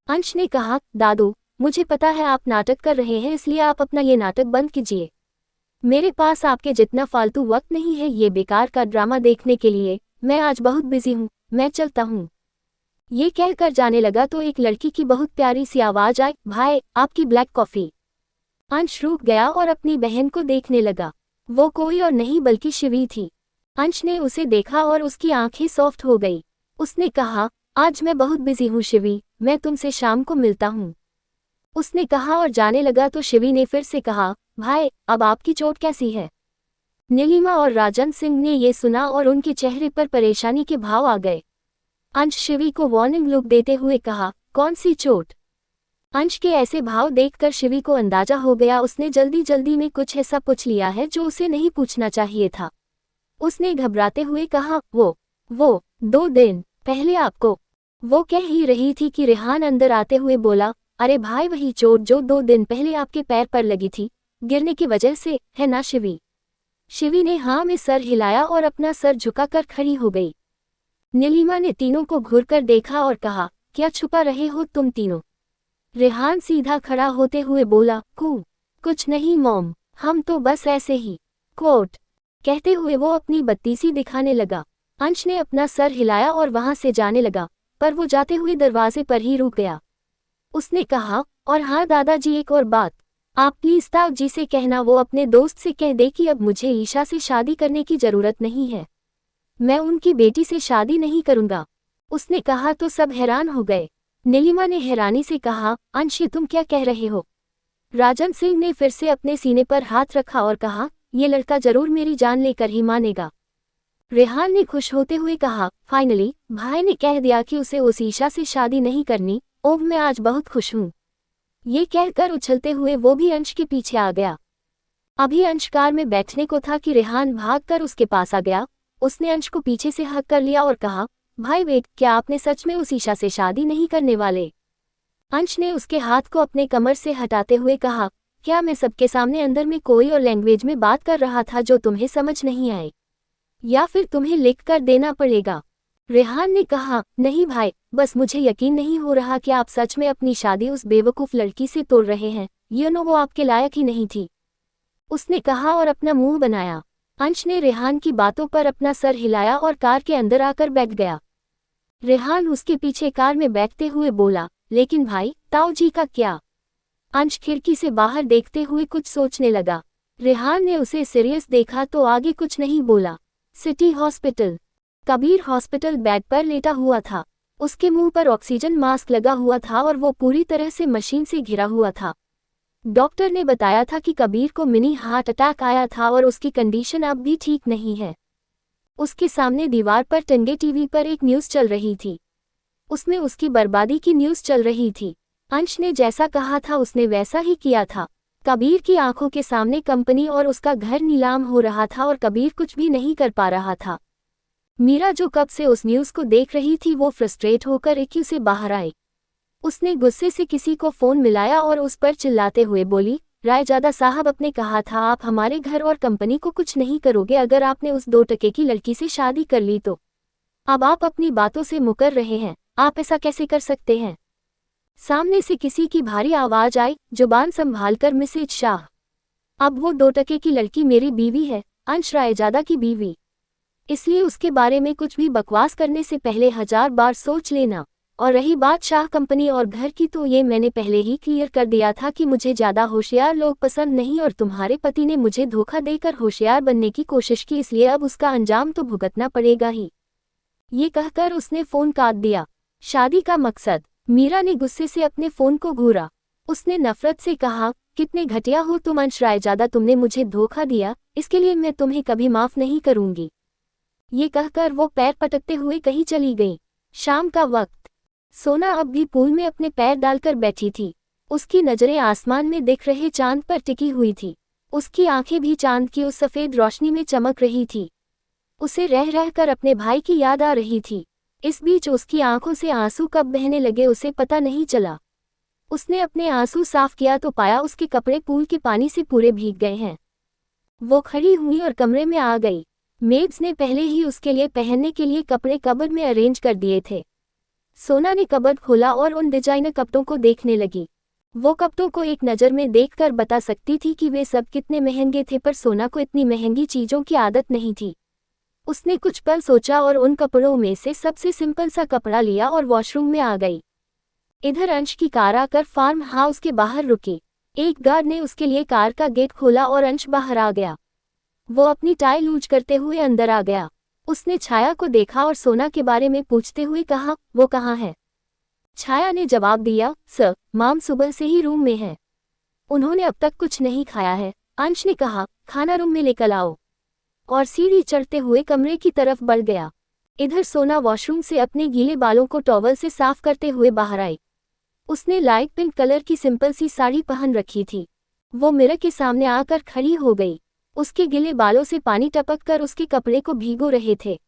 अंश ने कहा, दादू मुझे पता है आप नाटक कर रहे हैं, इसलिए आप अपना ये नाटक बंद कीजिए। मेरे पास आपके जितना फालतू वक्त नहीं है ये बेकार का ड्रामा देखने के लिए, मैं आज बहुत बिजी हूँ, मैं चलता हूँ। ये कहकर जाने लगा तो एक लड़की की बहुत प्यारी सी आवाज आई, भाई आपकी ब्लैक कॉफी। अंश रुक गया और अपनी बहन को देखने लगा। वो कोई और नहीं बल्कि शिवी थी। अंश ने उसे देखा और उसकी आंखें सॉफ्ट हो गई। उसने कहा, आज मैं बहुत बिजी हूँ शिवी, मैं तुमसे शाम को मिलता हूँ। उसने कहा और जाने लगा तो शिवी ने फिर से कहा, भाई अब आपकी चोट कैसी है। नीलिमा और राजन सिंह ने ये सुना और उनके चेहरे पर परेशानी के भाव आ गए। अंश शिवी को वार्निंग लुक देते हुए कहा, कौन सी चोट। अंश के ऐसे भाव देखकर शिवी को अंदाजा हो गया उसने जल्दी जल्दी में कुछ ऐसा पूछ लिया है जो उसे नहीं पूछना चाहिए था। उसने घबराते हुए कहा, वो 2 दिन पहले आपको। वो कह ही रही थी कि रेहान अंदर आते हुए बोला, अरे भाई वही चोट जो 2 दिन पहले आपके पैर पर लगी थी, गिरने की वजह से, है ना शिवी। शिवी ने हाँ में सर हिलाया और अपना सर झुकाकर खड़ी हो गई। नीलिमा ने तीनों को घूरकर देखा और कहा, क्या छुपा रहे हो तुम तीनों। रेहान सीधा खड़ा होते हुए बोला, कुछ नहीं मॉम, हम तो बस ऐसे ही। कोट कहते हुए वो अपनी बत्तीसी दिखाने लगा। अंश ने अपना सर हिलाया और वहां से जाने लगा, पर वो जाते हुए दरवाजे पर ही रुक गया। उसने कहा, और हाँ दादाजी एक और बात, आप प्लीज ताऊ जी से कहना वो अपने दोस्त से कह दे कि अब मुझे ईशा से शादी करने की जरूरत नहीं है, मैं उनकी बेटी से शादी नहीं करूंगा। उसने कहा तो सब हैरान हो गए। नीलिमा ने हैरानी से कहा, अंश तुम क्या कह रहे हो। राजन सिंह ने फिर से अपने सीने पर हाथ रखा और कहा, ये लड़का जरूर मेरी जान लेकर ही मानेगा। रेहान ने खुश होते हुए कहा, फाइनली भाई ने कह दिया कि उसे उस ईशा से शादी नहीं करनी। ओह मैं आज बहुत खुश हूँ। ये कहकर उछलते हुए वो भी अंश के पीछे आ गया। अभी अंश कार में बैठने को था कि रेहान भागकर उसके पास आ गया। उसने अंश को पीछे से हक कर लिया और कहा, भाई वेट, क्या आपने सच में उस ईशा से शादी नहीं करने वाले। अंश ने उसके हाथ को अपने कमर से हटाते हुए कहा, क्या मैं सबके सामने अंदर में कोई और लैंग्वेज में बात कर रहा था जो तुम्हें समझ नहीं आए, या फिर तुम्हें लिख कर देना पड़ेगा। रेहान ने कहा, नहीं भाई, बस मुझे यकीन नहीं हो रहा कि आप सच में अपनी शादी उस बेवकूफ़ लड़की से तोड़ रहे हैं। वो आपके लायक ही नहीं थी, उसने कहा और अपना मुंह बनाया। अंश ने रेहान की बातों पर अपना सर हिलाया और कार के अंदर आकर बैठ गया। रेहान उसके पीछे कार में बैठते हुए बोला, लेकिन भाई ताऊ जी का क्या। अंश खिड़की से बाहर देखते हुए कुछ सोचने लगा। रेहान ने उसे सीरियस देखा तो आगे कुछ नहीं बोला। City hospital. Kabir hospital bed पर लेटा हुआ था। उसके मुंह पर ऑक्सीजन मास्क लगा हुआ था और वो पूरी तरह से मशीन से घिरा हुआ था। डॉक्टर ने बताया था कि कबीर को मिनी हार्ट अटैक आया था और उसकी कंडीशन अब भी ठीक नहीं है। उसके सामने दीवार पर टंगे टीवी पर एक न्यूज़ चल रही थी। उसमें उसकी बर्बादी की न्यूज़ चल रही थी। अंश ने जैसा कहा था उसने वैसा ही किया था। कबीर की आंखों के सामने कंपनी और उसका घर नीलाम हो रहा था और कबीर कुछ भी नहीं कर पा रहा था। मीरा जो कब से उस न्यूज़ को देख रही थी वो फ्रस्ट्रेट होकर एक से बाहर आई। उसने गुस्से से किसी को फ़ोन मिलाया और उस पर चिल्लाते हुए बोली, रायजादा साहब आपने कहा था आप हमारे घर और कंपनी को कुछ नहीं करोगे अगर आपने उस 2 टके की लड़की से शादी कर ली तो। अब आप अपनी बातों से मुकर रहे हैं, आप ऐसा कैसे कर सकते हैं। सामने से किसी की भारी आवाज आई, जुबान संभालकर मिसेज शाह। अब वो 2 टके की लड़की मेरी बीवी है, अंश रायजादा की बीवी, इसलिए उसके बारे में कुछ भी बकवास करने से पहले 1000 बार सोच लेना। और रही बात शाह कंपनी और घर की तो ये मैंने पहले ही क्लियर कर दिया था कि मुझे ज़्यादा होशियार लोग पसंद नहीं और तुम्हारे पति ने मुझे धोखा देकर होशियार बनने की कोशिश की, इसलिए अब उसका अंजाम तो भुगतना पड़ेगा ही। ये कहकर उसने फ़ोन काट दिया। शादी का मकसद। मीरा ने गुस्से से अपने फ़ोन को घूरा। उसने नफरत से कहा, कितने घटिया हो तुम अंश रायजादा, तुमने मुझे धोखा दिया, इसके लिए मैं तुम्हें कभी माफ़ नहीं करूंगी। ये कहकर वो पैर पटकते हुए कहीं चली गई। शाम का वक्त। सोना अब भी पूल में अपने पैर डालकर बैठी थी। उसकी नजरें आसमान में दिख रहे चांद पर टिकी हुई थी। उसकी आंखें भी चांद की उस सफेद रोशनी में चमक रही थी। उसे रह रह कर अपने भाई की याद आ रही थी। इस बीच उसकी आंखों से आंसू कब बहने लगे उसे पता नहीं चला। उसने अपने आंसू साफ किया तो पाया उसके कपड़े पूल के पानी से पूरे भीग गए हैं। वो खड़ी हुई और कमरे में आ गई। मेड्स ने पहले ही उसके लिए पहनने के लिए कपड़े कबर्ड में अरेंज कर दिए थे। सोना ने कबर्ड खोला और उन डिजाइनर कपड़ों को देखने लगी। वो कपड़ों को एक नज़र में देखकर बता सकती थी कि वे सब कितने महंगे थे, पर सोना को इतनी महंगी चीज़ों की आदत नहीं थी। उसने कुछ पल सोचा और उन कपड़ों में से सबसे सिंपल सा कपड़ा लिया और वॉशरूम में आ गई। इधर अंश की कार आकर फार्म हाउस के बाहर रुकी। एक गार्ड ने उसके लिए कार का गेट खोला और अंश बाहर आ गया। वो अपनी टाई लूज करते हुए अंदर आ गया। उसने छाया को देखा और सोना के बारे में पूछते हुए कहा, वो कहाँ है? छाया ने जवाब दिया, सर, माम सुबह से ही रूम में है। उन्होंने अब तक कुछ नहीं खाया है। अंश ने कहा, खाना रूम में लेकर आओ, और सीढ़ी चढ़ते हुए कमरे की तरफ बढ़ गया। इधर सोना वॉशरूम से अपने गीले बालों को टॉवल से साफ करते हुए बाहर आई। उसने लाइट पिंक कलर की सिंपल सी साड़ी पहन रखी थी। वो मिरर के सामने आकर खड़ी हो गई। उसके गीले बालों से पानी टपक कर उसके कपड़े को भीगो रहे थे।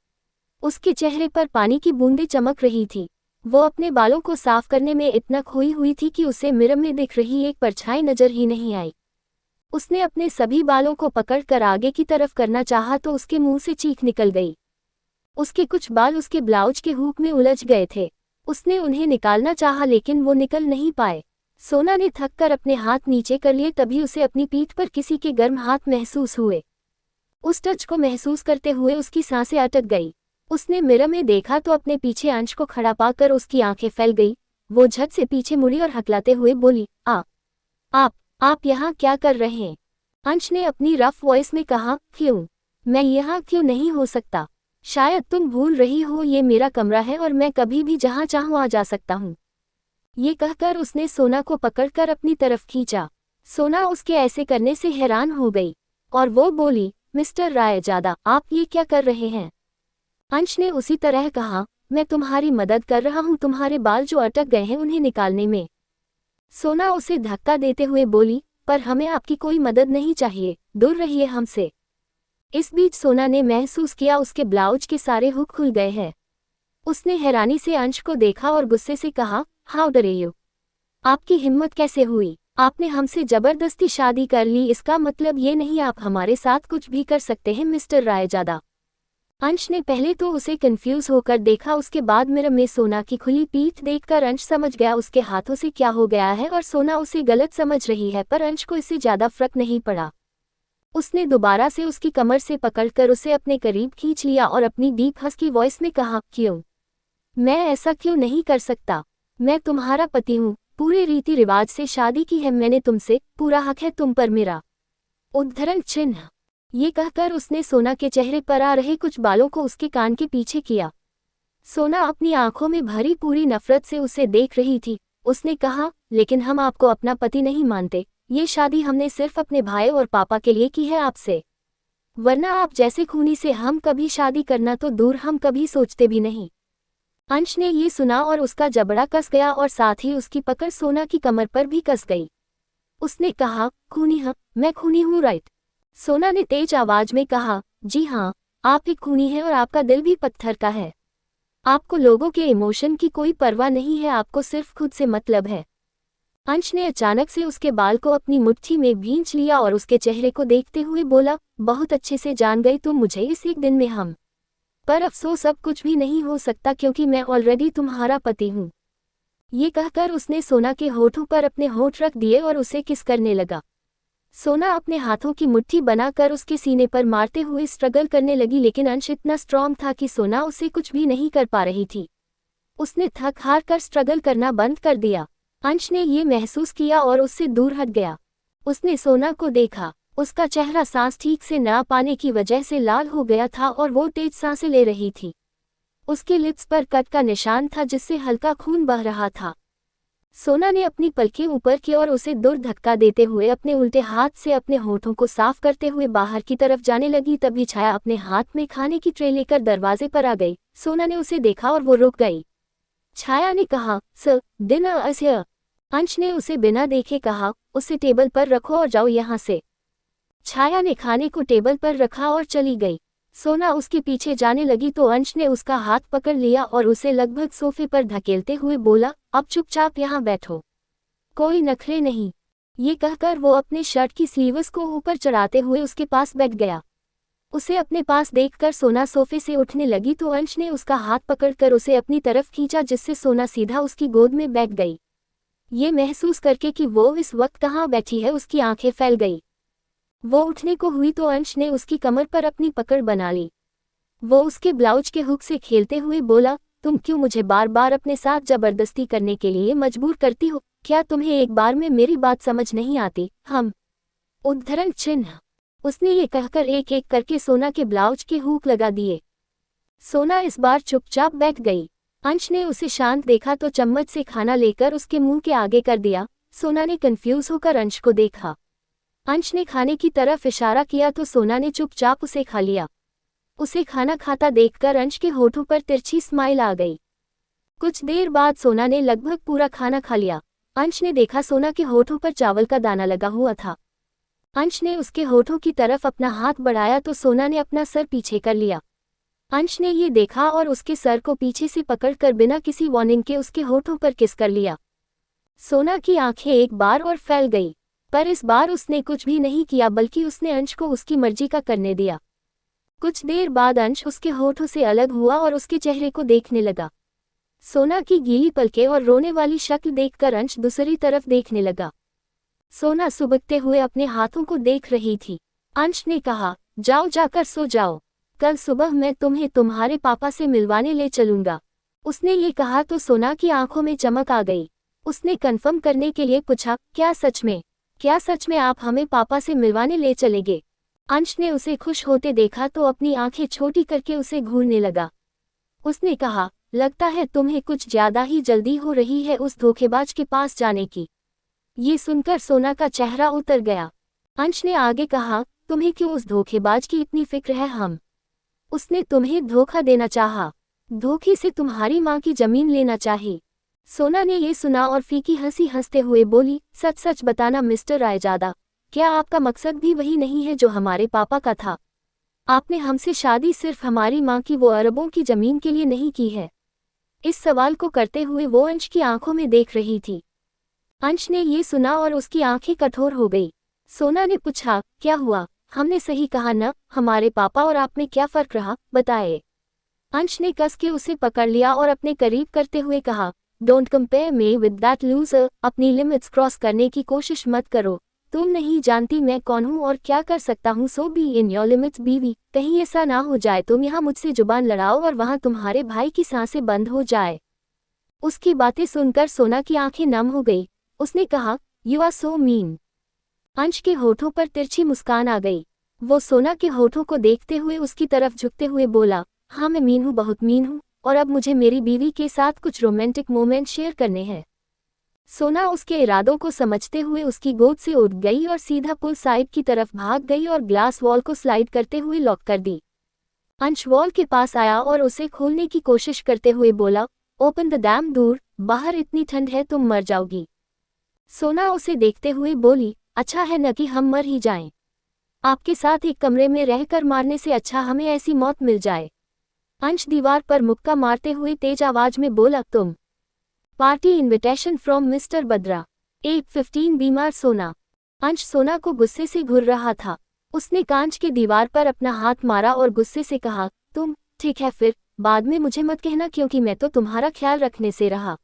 उसके चेहरे पर पानी की बूंदें चमक रही थी। वो अपने बालों को साफ करने में इतना खोई हुई थी कि उसे मिरर में दिख रही एक परछाई नजर ही नहीं आई। उसने अपने सभी बालों को पकड़कर आगे की तरफ करना चाहा तो उसके मुंह से चीख निकल गई। उसके कुछ बाल उसके ब्लाउज के हुक में उलझ गए थे। उसने उन्हें निकालना चाहा लेकिन वो निकल नहीं पाए। सोना ने थक कर अपने हाथ नीचे कर लिए, तभी उसे अपनी पीठ पर किसी के गर्म हाथ महसूस हुए। उस टच को महसूस करते हुए उसकी सांसें अटक गई। उसने मिरर में देखा तो अपने पीछे अंश को खड़ा पाकर उसकी आंखें फैल गई। वो झट से पीछे मुड़ी और हकलाते हुए बोली, आप यहाँ क्या कर रहे हैं? अंश ने अपनी रफ वॉइस में कहा, क्यों? मैं यहाँ क्यों नहीं हो सकता? शायद तुम भूल रही हो, ये मेरा कमरा है और मैं कभी भी जहाँ चाहूँ आ जा सकता हूँ। ये कहकर उसने सोना को पकड़कर अपनी तरफ खींचा। सोना उसके ऐसे करने से हैरान हो गई और वो बोली, मिस्टर रायजादा, आप ये क्या कर रहे हैं? अंश ने उसी तरह कहा, मैं तुम्हारी मदद कर रहा हूँ, तुम्हारे बाल जो अटक गए हैं उन्हें निकालने में। सोना उसे धक्का देते हुए बोली, पर हमें आपकी कोई मदद नहीं चाहिए, दूर रहिए हमसे। इस बीच सोना ने महसूस किया उसके ब्लाउज के सारे हुक खुल गए हैं। उसने हैरानी से अंश को देखा और गुस्से से कहा, हाउ डरे यू? आपकी हिम्मत कैसे हुई? आपने हमसे जबरदस्ती शादी कर ली, इसका मतलब ये नहीं आप हमारे साथ कुछ भी कर सकते हैं मिस्टर रायजादा। अंश ने पहले तो उसे कंफ्यूज होकर देखा, उसके बाद मिरर में सोना की खुली पीठ देखकर अंश समझ गया उसके हाथों से क्या हो गया है और सोना उसे गलत समझ रही है, पर अंश को इससे ज्यादा फर्क नहीं पड़ा। उसने दोबारा से उसकी कमर से पकड़कर उसे अपने करीब खींच लिया और अपनी डीप हस्की वॉइस में कहा, क्यों? मैं ऐसा क्यों नहीं कर सकता? मैं तुम्हारा पति हूँ, पूरे रीति रिवाज से शादी की है मैंने तुमसे, पूरा हक है तुम पर मेरा। उद्धरण चिन्ह। ये कहकर उसने सोना के चेहरे पर आ रहे कुछ बालों को उसके कान के पीछे किया। सोना अपनी आंखों में भरी पूरी नफरत से उसे देख रही थी। उसने कहा, लेकिन हम आपको अपना पति नहीं मानते। ये शादी हमने सिर्फ अपने भाई और पापा के लिए की है आपसे, वरना आप जैसे खूनी से हम कभी शादी करना तो दूर, हम कभी सोचते भी नहीं। अंश ने ये सुना और उसका जबड़ा कस गया और साथ ही उसकी पकड़ सोना की कमर पर भी कस गई। उसने कहा, खूनी? हाँ, मैं खूनी हूँ, राइट? सोना ने तेज आवाज में कहा, जी हाँ, आप एक खूनी हैं और आपका दिल भी पत्थर का है। आपको लोगों के इमोशन की कोई परवाह नहीं है, आपको सिर्फ खुद से मतलब है। अंश ने अचानक से उसके बाल को अपनी मुट्ठी में भींच लिया और उसके चेहरे को देखते हुए बोला, बहुत अच्छे से जान गई तुम मुझे इस एक दिन में हम, पर अफसोस अब कुछ भी नहीं हो सकता क्योंकि मैं ऑलरेडी तुम्हारा पति हूँ। ये कहकर उसने सोना के होठों पर अपने होठ रख दिए और उसे किस करने लगा। सोना अपने हाथों की मुट्ठी बनाकर उसके सीने पर मारते हुए स्ट्रगल करने लगी, लेकिन अंश इतना स्ट्रॉन्ग था कि सोना उसे कुछ भी नहीं कर पा रही थी। उसने थक हार कर स्ट्रगल करना बंद कर दिया। अंश ने ये महसूस किया और उससे दूर हट गया। उसने सोना को देखा। उसका चेहरा सांस ठीक से ना पाने की वजह से लाल हो गया था और वो तेज सांसें ले रही थी। उसके लिप्स पर कट का निशान था जिससे हल्का खून बह रहा था। सोना ने अपनी पलकें ऊपर की और उसे दूर धक्का देते हुए अपने उल्टे हाथ से अपने होठों को साफ करते हुए बाहर की तरफ जाने लगी। तभी छाया अपने हाथ में खाने की ट्रे लेकर दरवाजे पर आ गई। सोना ने उसे देखा और वो रुक गई। छाया ने कहा, सर, डिनर इज हियर। अंश ने उसे बिना देखे कहा, उसे टेबल पर रखो और जाओ यहाँ से। छाया ने खाने को टेबल पर रखा और चली गई। सोना उसके पीछे जाने लगी तो अंश ने उसका हाथ पकड़ लिया और उसे लगभग सोफे पर धकेलते हुए बोला, अब चुपचाप यहाँ बैठो, कोई नखरे नहीं। ये कहकर वो अपने शर्ट की स्लीव्स को ऊपर चढ़ाते हुए उसके पास बैठ गया। उसे अपने पास देखकर सोना सोफे से उठने लगी तो अंश ने उसका हाथ पकड़कर उसे अपनी तरफ खींचा, जिससे सोना सीधा उसकी गोद में बैठ गई। ये महसूस करके कि वो इस वक्त कहाँ बैठी है, उसकी आंखें फैल गई। वो उठने को हुई तो अंश ने उसकी कमर पर अपनी पकड़ बना ली। वो उसके ब्लाउज के हुक से खेलते हुए बोला, तुम क्यों मुझे बार बार अपने साथ जबरदस्ती करने के लिए मजबूर करती हो? क्या तुम्हें एक बार में मेरी बात समझ नहीं आती? हम उद्धरण चिन्ह। उसने ये कहकर एक एक करके सोना के ब्लाउज के हुक लगा दिए। सोना इस बार चुपचाप बैठ गई। अंश ने उसे शांत देखा तो चम्मच से खाना लेकर उसके मुंह के आगे कर दिया। सोना ने कंफ्यूज होकर अंश को देखा। अंश ने खाने की तरफ इशारा किया तो सोना ने चुपचाप उसे खा लिया। उसे खाना खाता देखकर अंश के होठों पर तिरछी स्माइल आ गई। कुछ देर बाद सोना ने लगभग पूरा खाना खा लिया। अंश ने देखा सोना के होठों पर चावल का दाना लगा हुआ था। अंश ने उसके होठों की तरफ अपना हाथ बढ़ाया तो सोना ने अपना सर पीछे कर लिया। अंश ने ये देखा और उसके सर को पीछे से पकड़कर बिना किसी वार्निंग के उसके होठों पर किस कर लिया। सोना की आंखें एक बार और फैल गई, पर इस बार उसने कुछ भी नहीं किया, बल्कि उसने अंश को उसकी मर्जी का करने दिया। कुछ देर बाद अंश उसके होठों से अलग हुआ और उसके चेहरे को देखने लगा। सोना की गीली पलकें और रोने वाली शक्ल देखकर अंश दूसरी तरफ देखने लगा। सोना सुबकते हुए अपने हाथों को देख रही थी। अंश ने कहा, जाओ जाकर सो जाओ, कल सुबह मैं तुम्हें तुम्हारे पापा से मिलवाने ले चलूंगा। उसने ये कहा तो सोना की आंखों में चमक आ गई। उसने कन्फर्म करने के लिए पूछा, क्या सच में आप हमें पापा से मिलवाने ले चलेंगे? अंश ने उसे खुश होते देखा तो अपनी आंखें छोटी करके उसे घूरने लगा। उसने कहा, लगता है तुम्हें कुछ ज्यादा ही जल्दी हो रही है उस धोखेबाज के पास जाने की। ये सुनकर सोना का चेहरा उतर गया। अंश ने आगे कहा, तुम्हें क्यों उस धोखेबाज की इतनी फिक्र है? उसने तुम्हें धोखा देना चाहा, धोखे से तुम्हारी माँ की जमीन लेना चाही। सोना ने ये सुना और फीकी हंसी हंसते हुए बोली, सच सच बताना मिस्टर रायजादा, क्या आपका मकसद भी वही नहीं है जो हमारे पापा का था? आपने हमसे शादी सिर्फ हमारी माँ की वो अरबों की जमीन के लिए नहीं की है? इस सवाल को करते हुए वो अंश की आंखों में देख रही थी। अंश ने ये सुना और उसकी आंखें कठोर हो गई। सोना ने पूछा, क्या हुआ? हमने सही कहा न? हमारे पापा और आप में क्या फर्क रहा, बताए। अंश ने कस के उसे पकड़ लिया और अपने करीब करते हुए कहा, don't compare me with that loser. अपनी लिमिट्स क्रॉस करने की कोशिश मत करो। तुम नहीं जानती मैं कौन हूँ और क्या कर सकता हूँ, सो बी इन योर लिमिट्स बीवी। कहीं ऐसा ना हो जाए तुम यहाँ मुझसे जुबान लड़ाओ और वहाँ तुम्हारे भाई की सांसें बंद हो जाए। उसकी बातें सुनकर सोना की आंखें नम हो गई। उसने कहा, यू आर सो मीन। अंश के होठों पर तिरछी मुस्कान आ गई। वो सोना के होठों को देखते हुए उसकी तरफ झुकते हुए बोला, हाँ मैं मीन हूँ, बहुत मीन हूँ, और अब मुझे मेरी बीवी के साथ कुछ रोमांटिक मोमेंट शेयर करने हैं। सोना उसके इरादों को समझते हुए उसकी गोद से उठ गई और सीधा पुल साइड की तरफ भाग गई और ग्लास वॉल को स्लाइड करते हुए लॉक कर दी। अंश वॉल के पास आया और उसे खोलने की कोशिश करते हुए बोला, ओपन द डैम डोर, बाहर इतनी ठंड है तुम मर जाओगी। सोना उसे देखते हुए बोली, अच्छा है न कि हम मर ही जाएं। आपके साथ एक कमरे में रहकर मारने से अच्छा हमें ऐसी मौत मिल जाए। अंश दीवार पर मुक्का मारते हुए तेज आवाज में बोला, तुम party invitation from mister Bhadra 8:15 बीमार सोना। अंश सोना को गुस्से से घूर रहा था। उसने कांच के दीवार पर अपना हाथ मारा और गुस्से से कहा, तुम ठीक है, फिर बाद में मुझे मत कहना क्योंकि मैं तो तुम्हारा ख्याल रखने से रहा।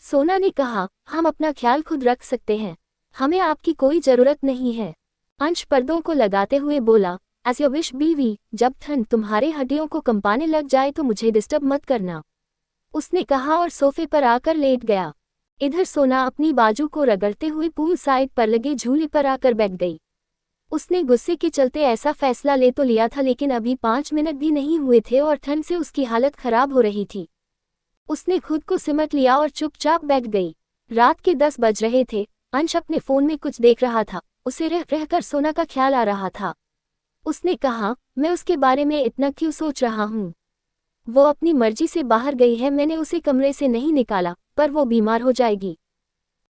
सोना ने कहा, हम अपना ख्याल खुद रख सकते हैं, हमें आपकी कोई जरूरत नहीं है। अंश पर्दों को लगाते हुए बोला, एज योर विश बीवी, जब ठंड तुम्हारे हड्डियों को कंपाने लग जाए तो मुझे डिस्टर्ब मत करना। उसने कहा और सोफे पर आकर लेट गया। इधर सोना अपनी बाजू को रगड़ते हुए पूल साइड पर लगे झूले पर आकर बैठ गई। उसने गुस्से के चलते ऐसा फैसला ले तो लिया था, लेकिन अभी 5 मिनट भी नहीं हुए थे और ठंड से उसकी हालत खराब हो रही थी। उसने खुद को सिमट लिया और चुपचाप बैठ गई। रात के 10 बज रहे थे। अंश अपने फोन में कुछ देख रहा था। उसे रह रहकर सोना का ख्याल आ रहा था। उसने कहा, मैं उसके बारे में इतना क्यों सोच रहा हूँ? वो अपनी मर्जी से बाहर गई है, मैंने उसे कमरे से नहीं निकाला, पर वो बीमार हो जाएगी।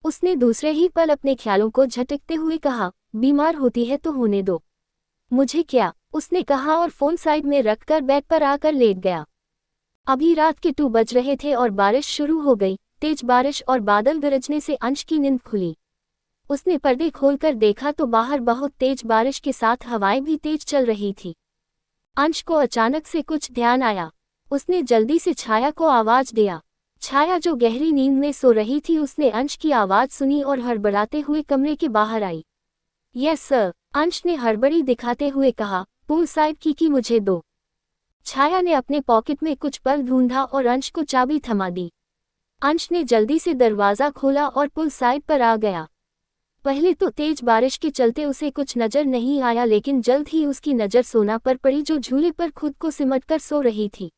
उसने दूसरे ही पल अपने ख्यालों को झटकते हुए कहा, बीमार होती है तो होने दो, मुझे क्या? उसने कहा और फोन साइड में रखकर बेड पर आकर लेट गया। अभी रात के 2 बज रहे थे और बारिश शुरू हो गई। तेज बारिश और बादल गरजने से अंश की नींद खुली। उसने पर्दे खोलकर देखा तो बाहर बहुत तेज बारिश के साथ हवाएं भी तेज चल रही थी। अंश को अचानक से कुछ ध्यान आया। उसने जल्दी से छाया को आवाज दिया। छाया जो गहरी नींद में सो रही थी, उसने अंश की आवाज सुनी और हड़बड़ाते हुए कमरे के बाहर आई। यस सर, अंश ने हड़बड़ी दिखाते हुए कहा, पूल साइड की मुझे दो। छाया ने अपने पॉकेट में कुछ पल ढूंढा और अंश को चाबी थमा दी। अंश ने जल्दी से दरवाजा खोला और पुल साइड पर आ गया। पहले तो तेज बारिश के चलते उसे कुछ नजर नहीं आया, लेकिन जल्द ही उसकी नजर सोना पर पड़ी जो झूले पर खुद को सिमटकर सो रही थी।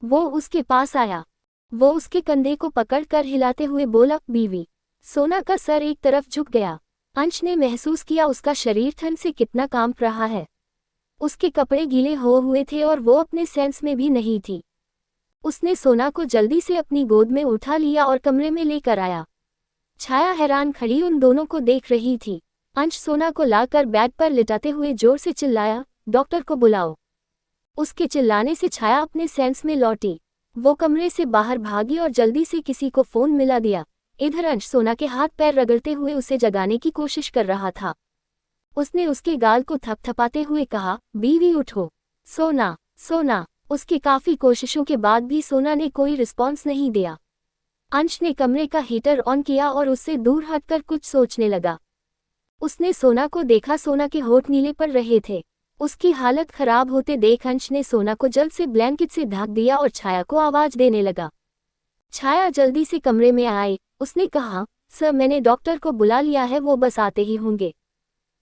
वो उसके पास आया। वो उसके कंधे को पकड़कर हिलाते हुए बोला, बीवी। सोना का सर एक तरफ झुक गया। अंश ने महसूस किया उसका शरीर ठंड से कितना कांप रहा है। उसके कपड़े गीले हो हुए थे और वो अपने सेंस में भी नहीं थी। उसने सोना को जल्दी से अपनी गोद में उठा लिया और कमरे में लेकर आया। छाया हैरान खड़ी उन दोनों को देख रही थी। अंश सोना को लाकर बेड पर लिटाते हुए जोर से चिल्लाया, डॉक्टर को बुलाओ। उसके चिल्लाने से छाया अपने सेंस में लौटी। वो कमरे से बाहर भागी और जल्दी से किसी को फोन मिला दिया। इधर अंश सोना के हाथ पैर रगड़ते हुए उसे जगाने की कोशिश कर रहा था। उसने उसके गाल को थपथपाते हुए कहा, बीवी उठो, सोना, सोना। उसकी काफी कोशिशों के बाद भी सोना ने कोई रिस्पॉन्स नहीं दिया। अंश ने कमरे का हीटर ऑन किया और उससे दूर हटकर कुछ सोचने लगा। उसने सोना को देखा, सोना के होंठ नीले पड़ रहे थे। उसकी हालत खराब होते देख अंश ने सोना को जल्द से ब्लैंकेट से ढक दिया और छाया को आवाज देने लगा। छाया जल्दी से कमरे में आई। उसने कहा, सर मैंने डॉक्टर को बुला लिया है, वो बस आते ही होंगे।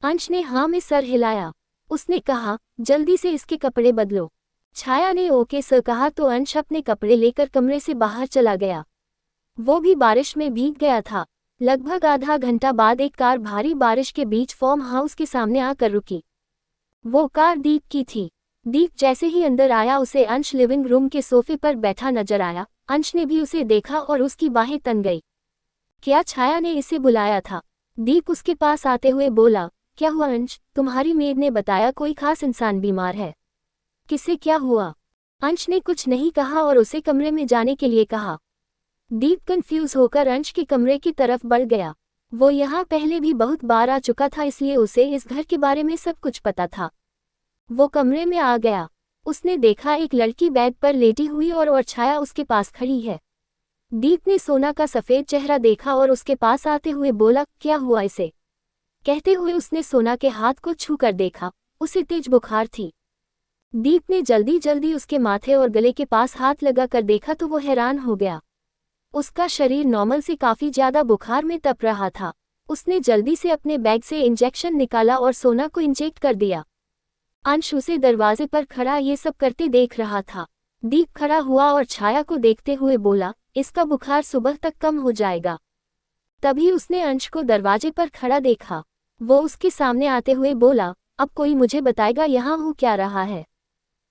अंश ने हाँ में सर हिलाया। उसने कहा, जल्दी से इसके कपड़े बदलो। छाया ने ओके सर कहा तो अंश अपने कपड़े लेकर कमरे से बाहर चला गया। वो भी बारिश में भीग गया था। लगभग आधा घंटा बाद एक कार भारी बारिश के बीच फार्म हाउस के सामने आकर रुकी। वो कार दीप की थी। दीप जैसे ही अंदर आया उसे अंश लिविंग रूम के सोफे पर बैठा नजर आया। अंश ने भी उसे देखा और उसकी बाहें तन गई। क्या छाया ने इसे बुलाया था? दीप उसके पास आते हुए बोला, क्या हुआ अंश? तुम्हारी मेड ने बताया कोई खास इंसान बीमार है। किसे क्या हुआ? अंश ने कुछ नहीं कहा और उसे कमरे में जाने के लिए कहा। दीप कंफ्यूज होकर अंश के कमरे की तरफ बढ़ गया। वो यहाँ पहले भी बहुत बार आ चुका था, इसलिए उसे इस घर के बारे में सब कुछ पता था। वो कमरे में आ गया। उसने देखा एक लड़की बेड पर लेटी हुई और छाया उसके पास खड़ी है। दीप ने सोना का सफेद चेहरा देखा और उसके पास आते हुए बोला, क्या हुआ इसे? कहते हुए उसने सोना के हाथ को छू कर देखा। उसे तेज बुखार थी। दीप ने जल्दी जल्दी उसके माथे और गले के पास हाथ लगा कर देखा तो वो हैरान हो गया। उसका शरीर नॉर्मल से काफी ज्यादा बुखार में तप रहा था। उसने जल्दी से अपने बैग से इंजेक्शन निकाला और सोना को इंजेक्ट कर दिया। अंश उसे दरवाजे पर खड़ा ये सब करते देख रहा था। दीप खड़ा हुआ और छाया को देखते हुए बोला, इसका बुखार सुबह तक कम हो जाएगा। तभी उसने अंश को दरवाजे पर खड़ा देखा। वो उसके सामने आते हुए बोला, अब कोई मुझे बताएगा यहाँ हो क्या रहा है?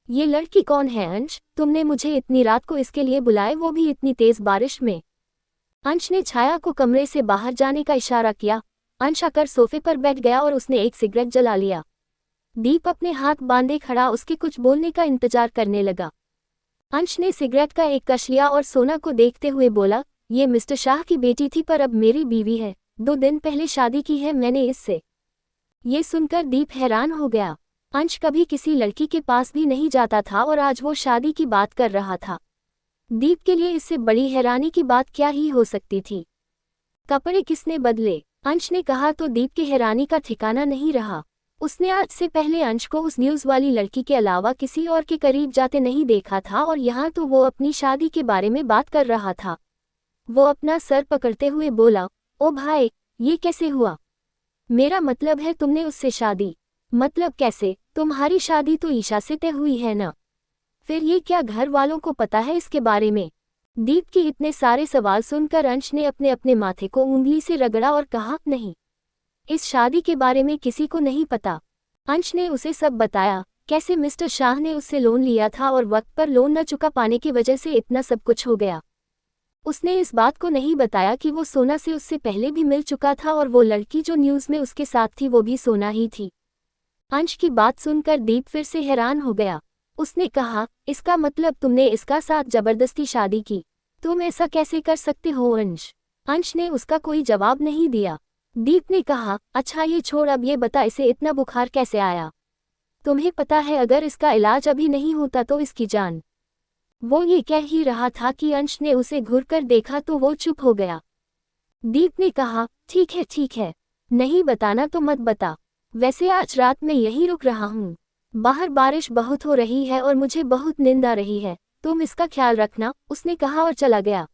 ये लड़की कौन है अंश? तुमने मुझे इतनी रात को इसके लिए बुलाए, वो भी इतनी तेज बारिश में? अंश ने छाया को कमरे से बाहर जाने का इशारा किया। अंश आकर सोफे पर बैठ गया और उसने एक सिगरेट जला लिया। दीप अपने हाथ बांधे खड़ा उसके कुछ बोलने का इंतजार करने लगा। अंश ने सिगरेट का एक कश लिया और सोना को देखते हुए बोला, ये मिस्टर शाह की बेटी थी पर अब मेरी बीवी है। 2 दिन पहले शादी की है मैंने इससे। ये सुनकर दीप हैरान हो गया। अंश कभी किसी लड़की के पास भी नहीं जाता था और आज वो शादी की बात कर रहा था। दीप के लिए इससे बड़ी हैरानी की बात क्या ही हो सकती थी। कपड़े किसने बदले? अंश ने कहा तो दीप की हैरानी का ठिकाना नहीं रहा। उसने आज से पहले अंश को उस न्यूज़ वाली लड़की के अलावा किसी और के करीब जाते नहीं देखा था और यहाँ तो वो अपनी शादी के बारे में बात कर रहा था। वो अपना सर पकड़ते हुए बोला, ओ भाई, ये कैसे हुआ? मेरा मतलब है तुमने उससे शादी? मतलब कैसे? तुम्हारी शादी तो ईशा से तय हुई है ना? फिर ये क्या घर वालों को पता है इसके बारे में? दीप के इतने सारे सवाल सुनकर अंश ने अपने अपने माथे को उंगली से रगड़ा और कहा, नहीं, इस शादी के बारे में किसी को नहीं पता। अंश ने उसे सब बताया, कैसे मिस्टर शाह ने उससे लोन लिया था और वक्त पर लोन न चुका पाने की वजह से इतना सब कुछ हो गया। उसने इस बात को नहीं बताया कि वो सोना से उससे पहले भी मिल चुका था और वो लड़की जो न्यूज़ में उसके साथ थी वो भी सोना ही थी। अंश की बात सुनकर दीप फिर से हैरान हो गया। उसने कहा, इसका मतलब तुमने इसका साथ जबरदस्ती शादी की? तुम ऐसा कैसे कर सकते हो अंश? अंश ने उसका कोई जवाब नहीं दिया। दीप ने कहा, अच्छा ये छोड़, अब ये बता इसे इतना बुखार कैसे आया? तुम्हें पता है अगर इसका इलाज अभी नहीं होता तो इसकी जान। वो ये कह ही रहा था कि अंश ने उसे घूरकर देखा तो वो चुप हो गया। दीप ने कहा, ठीक है, नहीं बताना तो मत बता। वैसे आज रात में यहीं रुक रहा हूँ। बाहर बारिश बहुत हो रही है और मुझे बहुत नींद आ रही है, तुम इसका ख्याल रखना, उसने कहा और चला गया।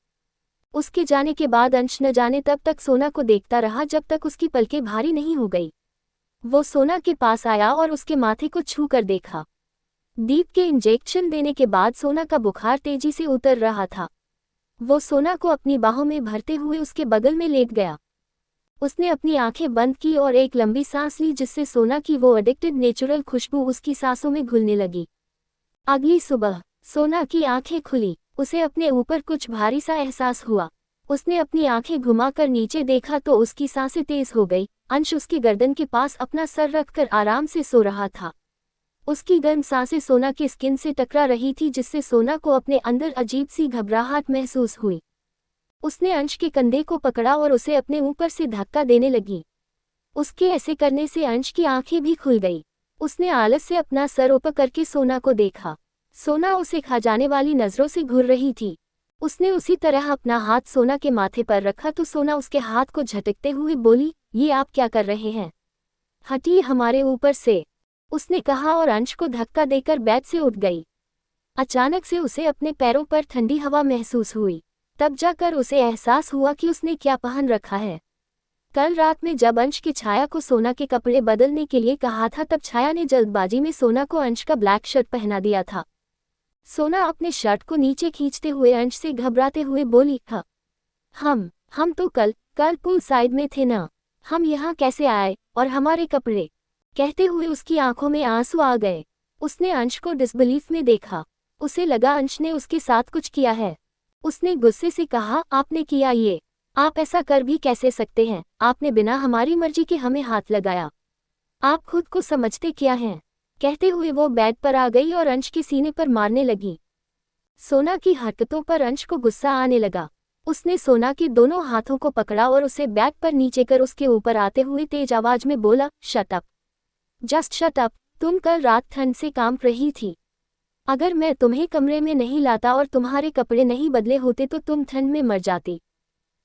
उसके जाने के बाद अंश न जाने तब तक सोना को देखता रहा जब तक उसकी पलकें भारी नहीं हो गई। वो सोना के पास आया और उसके माथे को छू कर देखा। दीप के इंजेक्शन देने के बाद सोना का बुखार तेजी से उतर रहा था। वो सोना को अपनी बाहों में भरते हुए उसके बगल में लेट गया। उसने अपनी आंखें बंद की और एक लंबी सांस ली जिससे सोना की वो एडिक्टेड नेचुरल खुशबू उसकी सांसों में घुलने लगी। अगली सुबह सोना की आंखें खुली। उसे अपने ऊपर कुछ भारी सा एहसास हुआ। उसने अपनी आंखें घुमाकर नीचे देखा तो उसकी सांसें तेज हो गई। अंश उसकी गर्दन के पास अपना सर रखकर आराम से सो रहा था। उसकी गर्म सांसें सोना की स्किन से टकरा रही थी जिससे सोना को अपने अंदर अजीब सी घबराहट महसूस हुई। उसने अंश के कंधे को पकड़ा और उसे अपने ऊपर से धक्का देने लगी। उसके ऐसे करने से अंश की आंखें भी खुल गई। उसने आलस से अपना सर ऊपर करके सोना को देखा। सोना उसे खा जाने वाली नजरों से घूर रही थी। उसने उसी तरह अपना हाथ सोना के माथे पर रखा तो सोना उसके हाथ को झटकते हुए बोली, ये आप क्या कर रहे हैं? हटिए हमारे ऊपर से, उसने कहा और अंश को धक्का देकर बेड से उठ गई। अचानक से उसे अपने पैरों पर ठंडी हवा महसूस हुई। तब जाकर उसे एहसास हुआ कि उसने क्या पहन रखा है। कल रात में जब अंश की छाया को सोना के कपड़े बदलने के लिए कहा था तब छाया ने जल्दबाजी में सोना को अंश का ब्लैक शर्ट पहना दिया था। सोना अपने शर्ट को नीचे खींचते हुए अंश से घबराते हुए बोली, हाँ, हम तो कल पूल साइड में थे ना, हम यहाँ कैसे आए और हमारे कपड़े? कहते हुए उसकी आंखों में आंसू आ गए। उसने अंश को डिसबिलीफ में देखा। उसे लगा अंश ने उसके साथ कुछ किया है। उसने गुस्से से कहा, आपने किया ये? आप ऐसा कर भी कैसे सकते हैं? आपने बिना हमारी मर्जी के हमें हाथ लगाया। आप खुद को समझते क्या हैं? कहते हुए वो बेड पर आ गई और अंश के सीने पर मारने लगी। सोना की हरकतों पर अंश को गुस्सा आने लगा। उसने सोना के दोनों हाथों को पकड़ा और उसे बेड पर नीचे कर उसके ऊपर आते हुए तेज आवाज में बोला, shut up, just shut up. तुम कल रात ठंड से कांप रही थी। अगर मैं तुम्हें कमरे में नहीं लाता और तुम्हारे कपड़े नहीं बदले होते तो तुम ठंड में मर जाती।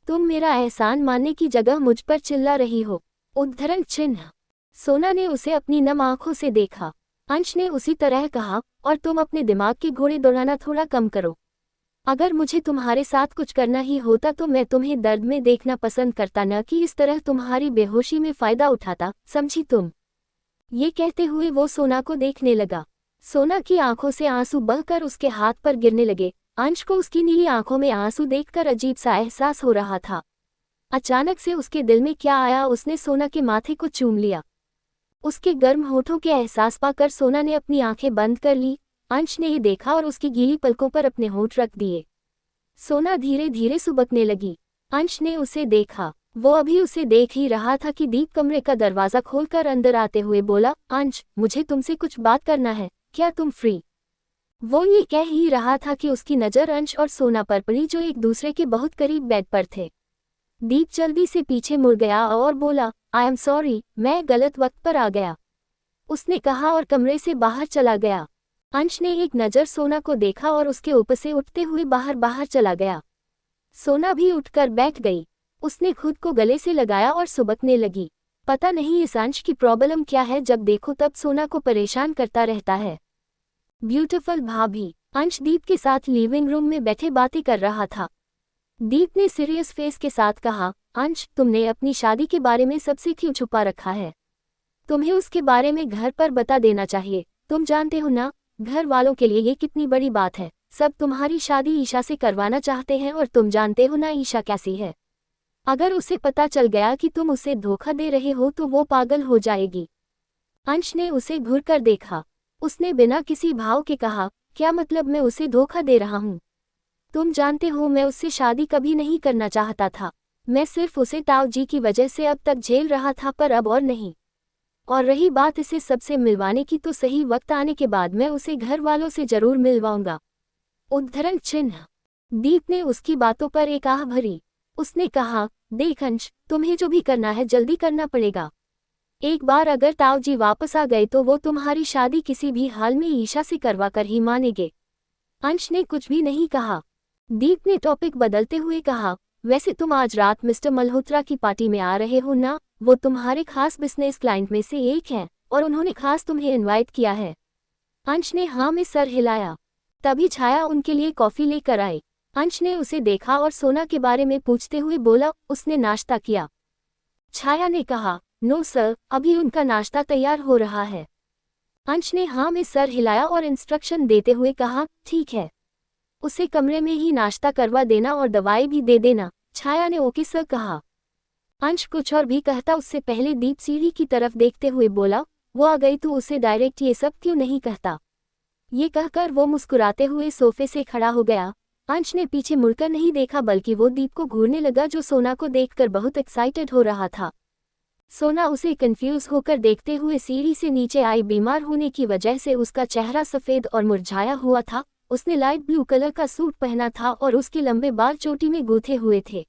तुम मेरा एहसान मानने की जगह मुझ पर चिल्ला रही हो। उद्धरण चिन्ह। सोना ने उसे अपनी नम आंखों से देखा। अंश ने उसी तरह कहा, और तुम अपने दिमाग के घोड़े दौड़ाना थोड़ा कम करो। अगर मुझे तुम्हारे साथ कुछ करना ही होता तो मैं तुम्हें दर्द में देखना पसंद करता, न कि इस तरह तुम्हारी बेहोशी में फायदा उठाता, समझी तुम? ये कहते हुए वो सोना को देखने लगा। सोना की आंखों से आंसू बहकर उसके हाथ पर गिरने लगे। अंश को उसकी नीली आंखों में आंसू देखकर अजीब सा एहसास हो रहा था। अचानक से उसके दिल में क्या आया, उसने सोना के माथे को चूम लिया। उसके गर्म होठों के एहसास पाकर सोना ने अपनी आंखें बंद कर ली। अंश ने ये देखा और उसकी गीली पलकों पर अपने होठ रख दिए। सोना धीरे धीरे सुबकने लगी। अंश ने उसे देखा। वो अभी उसे देख ही रहा था कि दीप कमरे का दरवाजा खोलकर अंदर आते हुए बोला, अंश, मुझे तुमसे कुछ बात करना है, क्या तुम फ्री? वो ये कह ही रहा था कि उसकी नज़र अंश और सोना पर पड़ी जो एक दूसरे के बहुत करीब बेड पर थे। दीप जल्दी से पीछे मुड़ गया और बोला, आई एम सॉरी, मैं गलत वक्त पर आ गया, उसने कहा और कमरे से बाहर चला गया। अंश ने एक नज़र सोना को देखा और उसके ऊपर से उठते हुए बाहर चला गया। सोना भी उठकर बैठ गई। उसने खुद को गले से लगाया और सुबकने लगी। पता नहीं इस अंश की प्रॉब्लम क्या है, जब देखो तब सोना को परेशान करता रहता है। ब्यूटीफुल भाभी। अंश दीप के साथ लिविंग रूम में बैठे बातें कर रहा था। दीप ने सीरियस फेस के साथ कहा, अंश, तुमने अपनी शादी के बारे में सबसे क्यों छुपा रखा है? तुम्हें उसके बारे में घर पर बता देना चाहिए। तुम जानते हो ना, घर वालों के लिए ये कितनी बड़ी बात है। सब तुम्हारी शादी ईशा से करवाना चाहते हैं और तुम जानते हो ना ईशा कैसी है। अगर उसे पता चल गया कि तुम उसे धोखा दे रहे हो तो वो पागल हो जाएगी। अंश ने उसे घूरकर देखा। उसने बिना किसी भाव के कहा, क्या मतलब मैं उसे धोखा दे रहा हूँ? तुम जानते हो मैं उससे शादी कभी नहीं करना चाहता था। मैं सिर्फ उसे ताऊ जी की वजह से अब तक झेल रहा था, पर अब और नहीं। और रही बात इसे सबसे मिलवाने की, तो सही वक्त आने के बाद मैं उसे घर वालों से जरूर मिलवाऊंगा। उद्धरण चिन्ह। दीप ने उसकी बातों पर एक आह भरी। उसने कहा, देख अंश, तुम्हें जो भी करना है जल्दी करना पड़ेगा। एक बार अगर ताऊ जी वापस आ गए तो वो तुम्हारी शादी किसी भी हाल में ईशा से करवा कर ही मानेंगे। अंश ने कुछ भी नहीं कहा। दीप ने टॉपिक बदलते हुए कहा, वैसे तुम आज रात मिस्टर मल्होत्रा की पार्टी में आ रहे हो ना? वो तुम्हारे खास बिजनेस क्लाइंट में से एक हैं और उन्होंने खास तुम्हें इनवाइट किया है। अंश ने हाँ में सर हिलाया। तभी छाया उनके लिए कॉफी लेकर आई। अंश ने उसे देखा और सोना के बारे में पूछते हुए बोला, उसने नाश्ता किया? छाया ने कहा, नो सर, अभी उनका नाश्ता तैयार हो रहा है। अंश ने हाँ में सर हिलाया और इंस्ट्रक्शन देते हुए कहा, ठीक है। उसे कमरे में ही नाश्ता करवा देना और दवाई भी दे देना। छाया ने ओके सर कहा। अंश कुछ और भी कहता उससे पहले दीप सीढ़ी की तरफ देखते हुए बोला, वो आ गई तो उसे डायरेक्ट ये सब क्यों नहीं कहता? ये कहकर वो मुस्कुराते हुए सोफे से खड़ा हो गया। अंश ने पीछे मुड़कर नहीं देखा, बल्कि वो दीप को घूरने लगा जो सोना को देखकर बहुत एक्साइटेड हो रहा था। सोना उसे कंफ्यूज होकर देखते हुए सीढ़ी से नीचे आई। बीमार होने की वजह से उसका चेहरा सफ़ेद और मुरझाया हुआ था। उसने लाइट ब्लू कलर का सूट पहना था और उसके लंबे बाल चोटी में गूंथे हुए थे।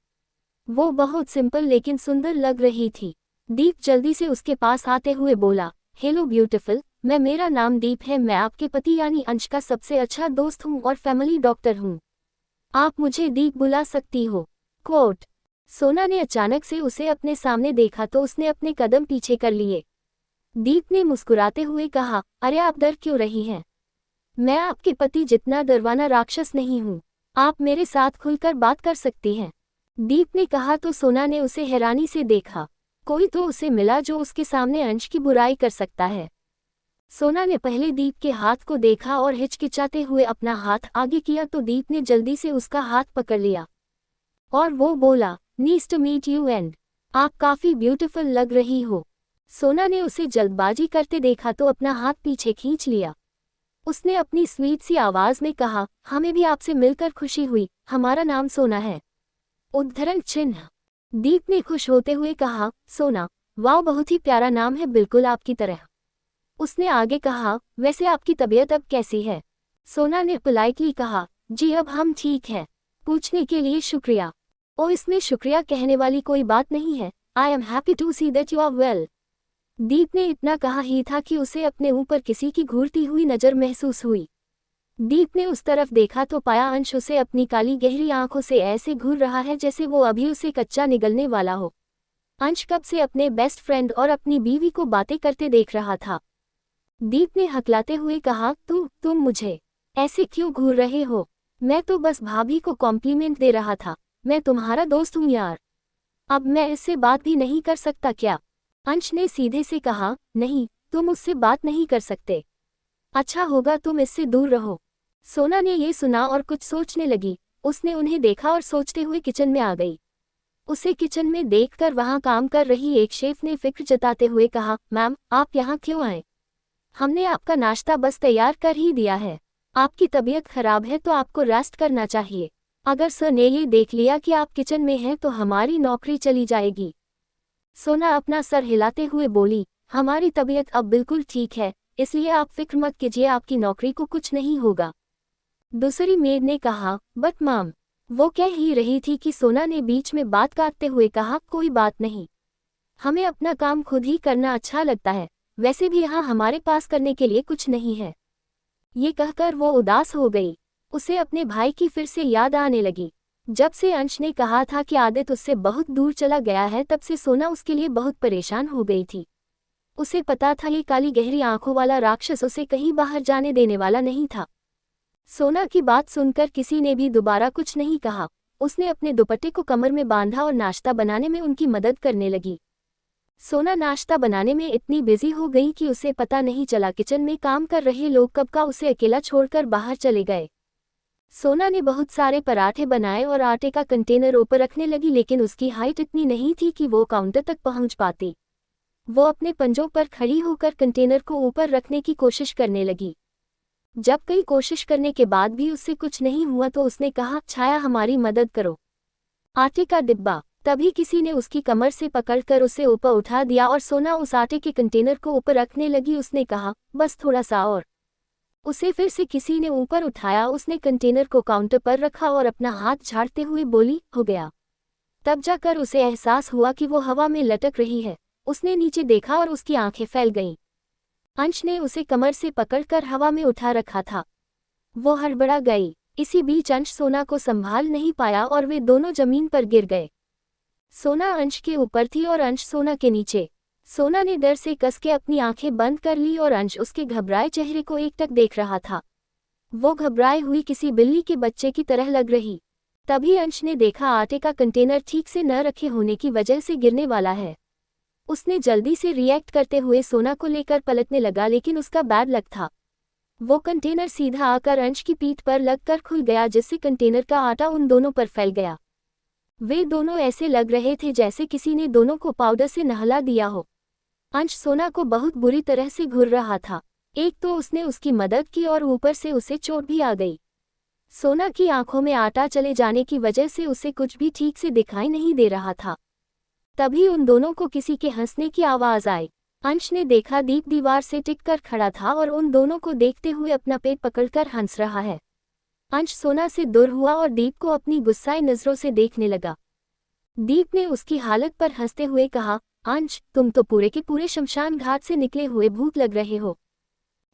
वो बहुत सिंपल लेकिन सुंदर लग रही थी। दीप जल्दी से उसके पास आते हुए बोला, हेलो ब्यूटीफुल, मेरा नाम दीप है। मैं आपके पति यानी अंश का सबसे अच्छा दोस्त हूँ और फैमिली डॉक्टर हूँ। आप मुझे दीप बुला सकती हो। कोट। सोना ने अचानक से उसे अपने सामने देखा तो उसने अपने कदम पीछे कर लिए। दीप ने मुस्कुराते हुए कहा, अरे आप डर क्यों रही हैं? मैं आपके पति जितना डरवाना राक्षस नहीं हूँ। आप मेरे साथ खुलकर बात कर सकती हैं। दीप ने कहा तो सोना ने उसे हैरानी से देखा। कोई तो उसे मिला जो उसके सामने अंश की बुराई कर सकता है। सोना ने पहले दीप के हाथ को देखा और हिचकिचाते हुए अपना हाथ आगे किया तो दीप ने जल्दी से उसका हाथ पकड़ लिया और वो बोला, nice to meet you and आप काफी ब्यूटीफुल लग रही हो। सोना ने उसे जल्दबाजी करते देखा तो अपना हाथ पीछे खींच लिया। उसने अपनी स्वीट सी आवाज में कहा, हमें भी आपसे मिलकर खुशी हुई। हमारा नाम सोना है। उद्धरण चिन्ह। दीप ने खुश होते हुए कहा, सोना, वाह, बहुत ही प्यारा नाम है, बिल्कुल आपकी तरह। उसने आगे कहा, वैसे आपकी तबीयत अब कैसी है? सोना ने पोलाइटली कहा, जी अब हम ठीक है। पूछने के लिए शुक्रिया। ओ, इसमें शुक्रिया कहने वाली कोई बात नहीं है। I am happy to see that you are well. Deep ने इतना कहा ही था कि उसे अपने ऊपर किसी की घूरती हुई नजर महसूस हुई। दीप ने उस तरफ देखा तो पाया अंश उसे अपनी काली गहरी आंखों से ऐसे घूर रहा है जैसे वो अभी उसे कच्चा निगलने वाला हो। अंश कब से अपने बेस्ट फ्रेंड और अपनी बीवी को बातें करते देख रहा था। दीप ने हकलाते हुए कहा, तुम मुझे ऐसे क्यों घूर रहे हो? मैं तो बस भाभी को कॉम्प्लीमेंट दे रहा था। मैं तुम्हारा दोस्त हूँ यार। अब मैं इससे बात भी नहीं कर सकता क्या? अंश ने सीधे से कहा, नहीं, तुम उससे बात नहीं कर सकते। अच्छा होगा तुम इससे दूर रहो। सोना ने ये सुना और कुछ सोचने लगी। उसने उन्हें देखा और सोचते हुए किचन में आ गई। उसे किचन में देखकर वहां काम कर रही एक शेफ ने फिक्र जताते हुए कहा, मैम, आप यहाँ क्यों आए? हमने आपका नाश्ता बस तैयार कर ही दिया है। आपकी तबीयत खराब है तो आपको रेस्ट करना चाहिए। अगर सर ने ये देख लिया कि आप किचन में हैं तो हमारी नौकरी चली जाएगी। सोना अपना सर हिलाते हुए बोली, हमारी तबीयत अब बिल्कुल ठीक है, इसलिए आप फिक्र मत कीजिए, आपकी नौकरी को कुछ नहीं होगा। दूसरी मेड ने कहा, बट मैम। वो कह ही रही थी कि सोना ने बीच में बात काटते हुए कहा, कोई बात नहीं, हमें अपना काम खुद ही करना अच्छा लगता है। वैसे भी यहाँ हमारे पास करने के लिए कुछ नहीं है। ये कहकर वो उदास हो गई। उसे अपने भाई की फिर से याद आने लगी। जब से अंश ने कहा था कि आदित्य उससे बहुत दूर चला गया है तब से सोना उसके लिए बहुत परेशान हो गई थी। उसे पता था ये काली गहरी आंखों वाला राक्षस उसे कहीं बाहर जाने देने वाला नहीं था। सोना की बात सुनकर किसी ने भी दोबारा कुछ नहीं कहा। उसने अपने दुपट्टे को कमर में बांधा और नाश्ता बनाने में उनकी मदद करने लगी। सोना नाश्ता बनाने में इतनी बिजी हो गई कि उसे पता नहीं चला किचन में काम कर रहे लोग कब का उसे अकेला छोड़कर बाहर चले गए। सोना ने बहुत सारे पराठे बनाए और आटे का कंटेनर ऊपर रखने लगी, लेकिन उसकी हाइट इतनी नहीं थी कि वो काउंटर तक पहुंच पाती। वो अपने पंजों पर खड़ी होकर कंटेनर को ऊपर रखने की कोशिश करने लगी। जब कई कोशिश करने के बाद भी उससे कुछ नहीं हुआ तो उसने कहा, छाया हमारी मदद करो। आटे का डिब्बा। तभी किसी ने उसकी कमर से पकड़कर उसे ऊपर उठा दिया और सोना उस आटे के कंटेनर को ऊपर रखने लगी। उसने कहा, बस थोड़ा सा और। उसे फिर से किसी ने ऊपर उठाया। उसने कंटेनर को काउंटर पर रखा और अपना हाथ झाड़ते हुए बोली, हो गया। तब जाकर उसे एहसास हुआ कि वो हवा में लटक रही है। उसने नीचे देखा और उसकी आंखें फैल गईं। अंश ने उसे कमर से पकड़कर हवा में उठा रखा था। वो हड़बड़ा गई। इसी बीच अंश सोना को संभाल नहीं पाया और वे दोनों जमीन पर गिर गए। सोना अंश के ऊपर थी और अंश सोना के नीचे। सोना ने डर से कस के अपनी आंखें बंद कर ली और अंश उसके घबराए चेहरे को एकटक देख रहा था। वो घबराई हुई किसी बिल्ली के बच्चे की तरह लग रही। तभी अंश ने देखा आटे का कंटेनर ठीक से न रखे होने की वजह से गिरने वाला है। उसने जल्दी से रिएक्ट करते हुए सोना को लेकर पलटने लगा, लेकिन उसका बैड लक था। वो कंटेनर सीधा आकर अंश की पीठ पर लगकर खुल गया, जिससे कंटेनर का आटा उन दोनों पर फैल गया। वे दोनों ऐसे लग रहे थे जैसे किसी ने दोनों को पाउडर से नहला दिया हो। अंश सोना को बहुत बुरी तरह से घूर रहा था। एक तो उसने उसकी मदद की और ऊपर से उसे चोट भी आ गई। सोना की आंखों में आटा चले जाने की वजह से उसे कुछ भी ठीक से दिखाई नहीं दे रहा था। तभी उन दोनों को किसी के हंसने की आवाज आई। अंश ने देखा दीप दीवार से टिककर खड़ा था और उन दोनों को देखते हुए अपना पेट पकड़कर हंस रहा है। अंश सोना से दूर हुआ और दीप को अपनी गुस्साई नजरों से देखने लगा। दीप ने उसकी हालत पर हंसते हुए कहा, अंश तुम तो पूरे के पूरे शमशान घाट से निकले हुए भूत लग रहे हो।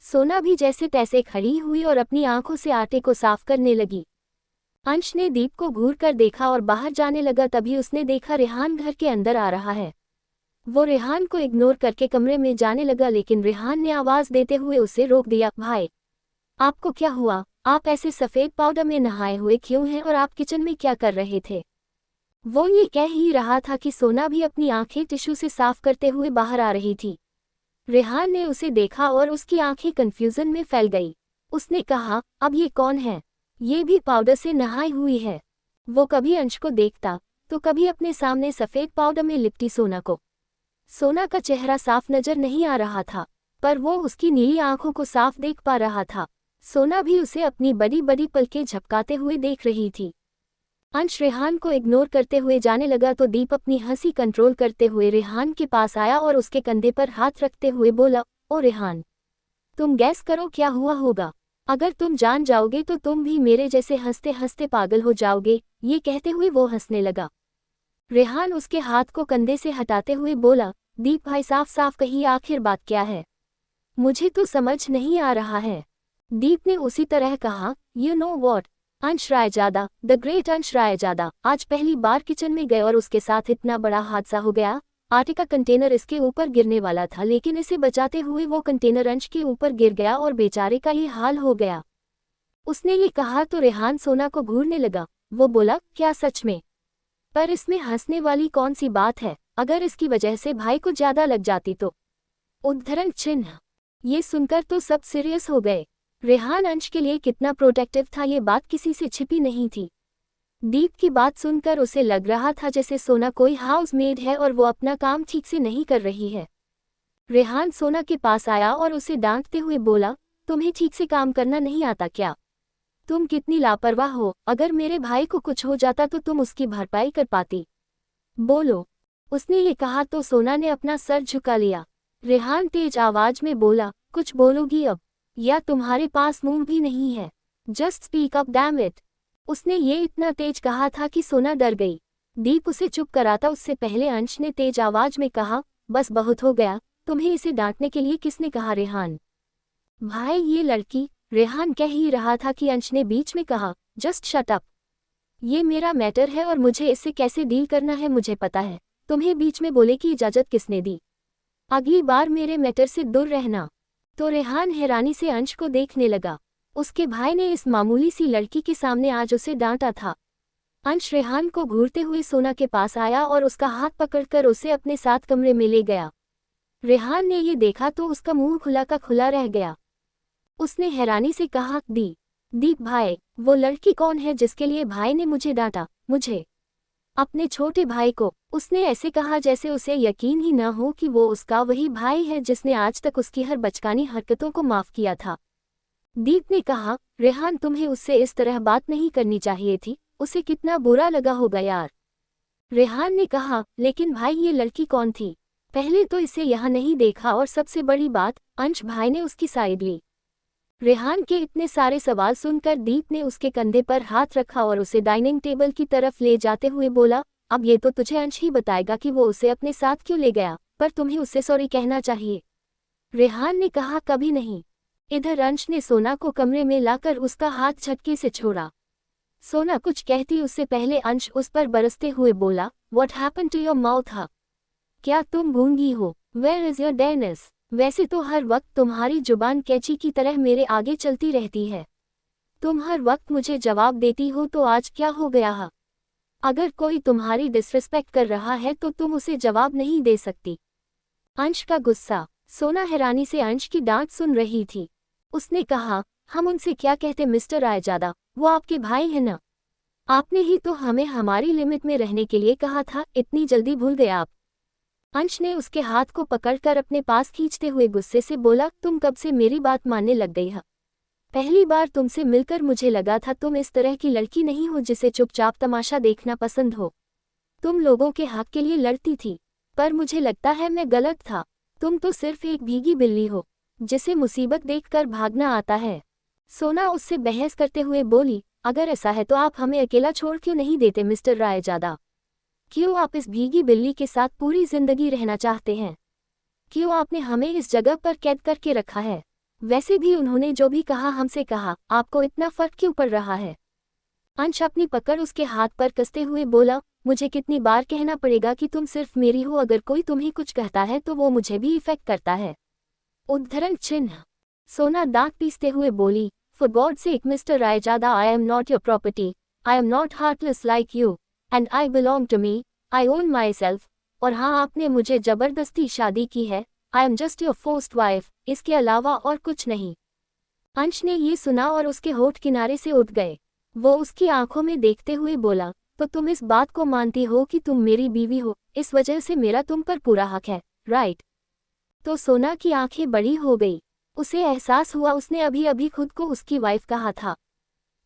सोना भी जैसे तैसे खड़ी हुई और अपनी आंखों से आटे को साफ करने लगी। अंश ने दीप को घूर कर देखा और बाहर जाने लगा। तभी उसने देखा रेहान घर के अंदर आ रहा है। वो रेहान को इग्नोर करके कमरे में जाने लगा, लेकिन रेहान ने आवाज देते हुए उसे रोक दिया, भाई आपको क्या हुआ? आप ऐसे सफेद पाउडर में नहाए हुए क्यों हैं और आप किचन में क्या कर रहे थे? वो ये कह ही रहा था कि सोना भी अपनी आंखें टिश्यू से साफ करते हुए बाहर आ रही थी। रेहान ने उसे देखा और उसकी आंखें कंफ्यूजन में फैल गई। उसने कहा, अब ये कौन है? ये भी पाउडर से नहाई हुई है। वो कभी अंश को देखता तो कभी अपने सामने सफेद पाउडर में लिपटी सोना को। सोना का चेहरा साफ नजर नहीं आ रहा था, पर वो उसकी नीली आंखों को साफ देख पा रहा था। सोना भी उसे अपनी बड़ी बड़ी पलकें झपकाते हुए देख रही थी। अंश रेहान को इग्नोर करते हुए जाने लगा तो दीप अपनी हंसी कंट्रोल करते हुए रेहान के पास आया और उसके कंधे पर हाथ रखते हुए बोला, ओ रेहान, तुम गैस करो क्या हुआ होगा। अगर तुम जान जाओगे तो तुम भी मेरे जैसे हंसते हंसते पागल हो जाओगे। ये कहते हुए वो हंसने लगा। रेहान उसके हाथ को कंधे से हटाते हुए बोला, दीप भाई साफ साफ कहिए आखिर बात क्या है? मुझे तो समझ नहीं आ रहा है। दीप ने उसी तरह कहा, यू नो वॉट, अंश रायजादा, द ग्रेट अंश रायजादा आज पहली बार किचन में गए और उसके साथ इतना बड़ा हादसा हो गया। आटे का कंटेनर इसके ऊपर गिरने वाला था, लेकिन इसे बचाते हुए वो कंटेनर अंश के ऊपर गिर गया और बेचारे का ये हाल हो गया। उसने ये कहा तो रेहान सोना को घूरने लगा। वो बोला, क्या सच में? पर इसमें हंसने वाली कौन सी बात है? अगर इसकी वजह से भाई को ज्यादा लग जाती तो? उद्धरण चिन्ह। ये सुनकर तो सब सीरियस हो गए। रेहान अंश के लिए कितना प्रोटेक्टिव था ये बात किसी से छिपी नहीं थी। दीप की बात सुनकर उसे लग रहा था जैसे सोना कोई हाउसमेड है और वो अपना काम ठीक से नहीं कर रही है। रेहान सोना के पास आया और उसे डांटते हुए बोला, तुम्हें ठीक से काम करना नहीं आता क्या? तुम कितनी लापरवाह हो। अगर मेरे भाई को कुछ हो जाता तो तुम उसकी भरपाई कर पाती। बोलो। उसने ये कहा तो सोना ने अपना सर झुका लिया। रेहान तेज आवाज में बोला, कुछ बोलोगी अब? या तुम्हारे पास मुंह भी नहीं है? Just speak up damn it. उसने ये इतना तेज कहा था कि सोना डर गई। दीप उसे चुप कराता उससे पहले अंश ने तेज आवाज में कहा, बस बहुत हो गया। तुम्हें इसे डांटने के लिए किसने कहा रेहान? भाई ये लड़की। रेहान कह ही रहा था कि अंश ने बीच में कहा, जस्ट शट अप। ये मेरा मैटर है और मुझे इससे कैसे डील करना है मुझे पता है। तुम्हें बीच में बोले की इजाजत किसने दी? अगली बार मेरे मैटर से दूर रहना। तो रेहान हैरानी से अंश को देखने लगा। उसके भाई ने इस मामूली सी लड़की के सामने आज उसे डांटा था। अंश रेहान को घूरते हुए सोना के पास आया और उसका हाथ पकड़कर उसे अपने साथ कमरे में ले गया। रेहान ने ये देखा तो उसका मुंह खुला का खुला रह गया। उसने हैरानी से कहा, दी दीप भाई, वो लड़की कौन है जिसके लिए भाई ने मुझे डांटा? मुझे? अपने छोटे भाई को? उसने ऐसे कहा जैसे उसे यकीन ही न हो कि वो उसका वही भाई है जिसने आज तक उसकी हर बचकानी हरकतों को माफ किया था। दीप ने कहा, रेहान तुम्हें उससे इस तरह बात नहीं करनी चाहिए थी, उसे कितना बुरा लगा होगा यार। रेहान ने कहा, लेकिन भाई ये लड़की कौन थी? पहले तो इसे यहाँ नहीं देखा और सबसे बड़ी बात, अंश भाई ने उसकी साइड ली। रेहान के इतने सारे सवाल सुनकर दीप ने उसके कंधे पर हाथ रखा और उसे डाइनिंग टेबल की तरफ ले जाते हुए बोला, अब ये तो तुझे अंश ही बताएगा कि वो उसे अपने साथ क्यों ले गया, पर तुम्हें उससे सॉरी कहना चाहिए। रेहान ने कहा, कभी नहीं। इधर अंश ने सोना को कमरे में लाकर उसका हाथ झटके से छोड़ा। सोना कुछ कहती उससे पहले अंश उस पर बरसते हुए बोला, What happened to your mouth? क्या तुम गूंगी हो? Where is your deafness? वैसे तो हर वक्त तुम्हारी जुबान कैंची की तरह मेरे आगे चलती रहती है। तुम हर वक्त मुझे जवाब देती हो, तो आज क्या हो गया है? अगर कोई तुम्हारी डिसरिस्पेक्ट कर रहा है तो तुम उसे जवाब नहीं दे सकती। अंश का गुस्सा। सोना हैरानी से अंश की डांट सुन रही थी। उसने कहा, हम उनसे क्या कहते मिस्टर रायजादा, वो आपके भाई हैं ना? आपने ही तो हमें हमारी लिमिट में रहने के लिए कहा था, इतनी जल्दी भूल गए आप? अंश ने उसके हाथ को पकड़कर अपने पास खींचते हुए गुस्से से बोला, तुम कब से मेरी बात मानने लग गई हो? पहली बार तुमसे मिलकर मुझे लगा था तुम इस तरह की लड़की नहीं हो जिसे चुपचाप तमाशा देखना पसंद हो। तुम लोगों के हक के लिए लड़ती थी, पर मुझे लगता है मैं गलत था। तुम तो सिर्फ एक भीगी बिल्ली हो जिसे मुसीबत देखकर भागना आता है। सोना उससे बहस करते हुए बोली, अगर ऐसा है तो आप हमें अकेला छोड़ क्यों नहीं देते मिस्टर रायजादा? क्यों आप इस भीगी बिल्ली के साथ पूरी जिंदगी रहना चाहते हैं? क्यों आपने हमें इस जगह पर कैद करके रखा है? वैसे भी उन्होंने जो भी कहा हमसे कहा, आपको इतना फर्क क्यों पड़ रहा है? अंश अपनी पकड़ उसके हाथ पर कसते हुए बोला, मुझे कितनी बार कहना पड़ेगा कि तुम सिर्फ मेरी हो, अगर कोई तुम्हें कुछ कहता है तो वो मुझे भी इफेक्ट करता है। उद्धरण चिन्ह। सोना दांत पीसते हुए बोली, for God sake mister Raizada, I am not your property, I am not heartless like you, and I belong to me, I own myself. और हाँ, आपने मुझे जबरदस्ती शादी की है, I am just your forced wife, इसके अलावा और कुछ नहीं। अंश ने ये सुना और उसके होठ किनारे से उठ गए। वो उसकी आंखों में देखते हुए बोला, तो तुम इस बात को मानती हो कि तुम मेरी बीवी हो, इस वजह से मेरा तुम पर पूरा हक है, राइट? तो सोना की आंखें बड़ी हो गई। उसे एहसास हुआ उसने अभी अभी खुद को उसकी वाइफ कहा था।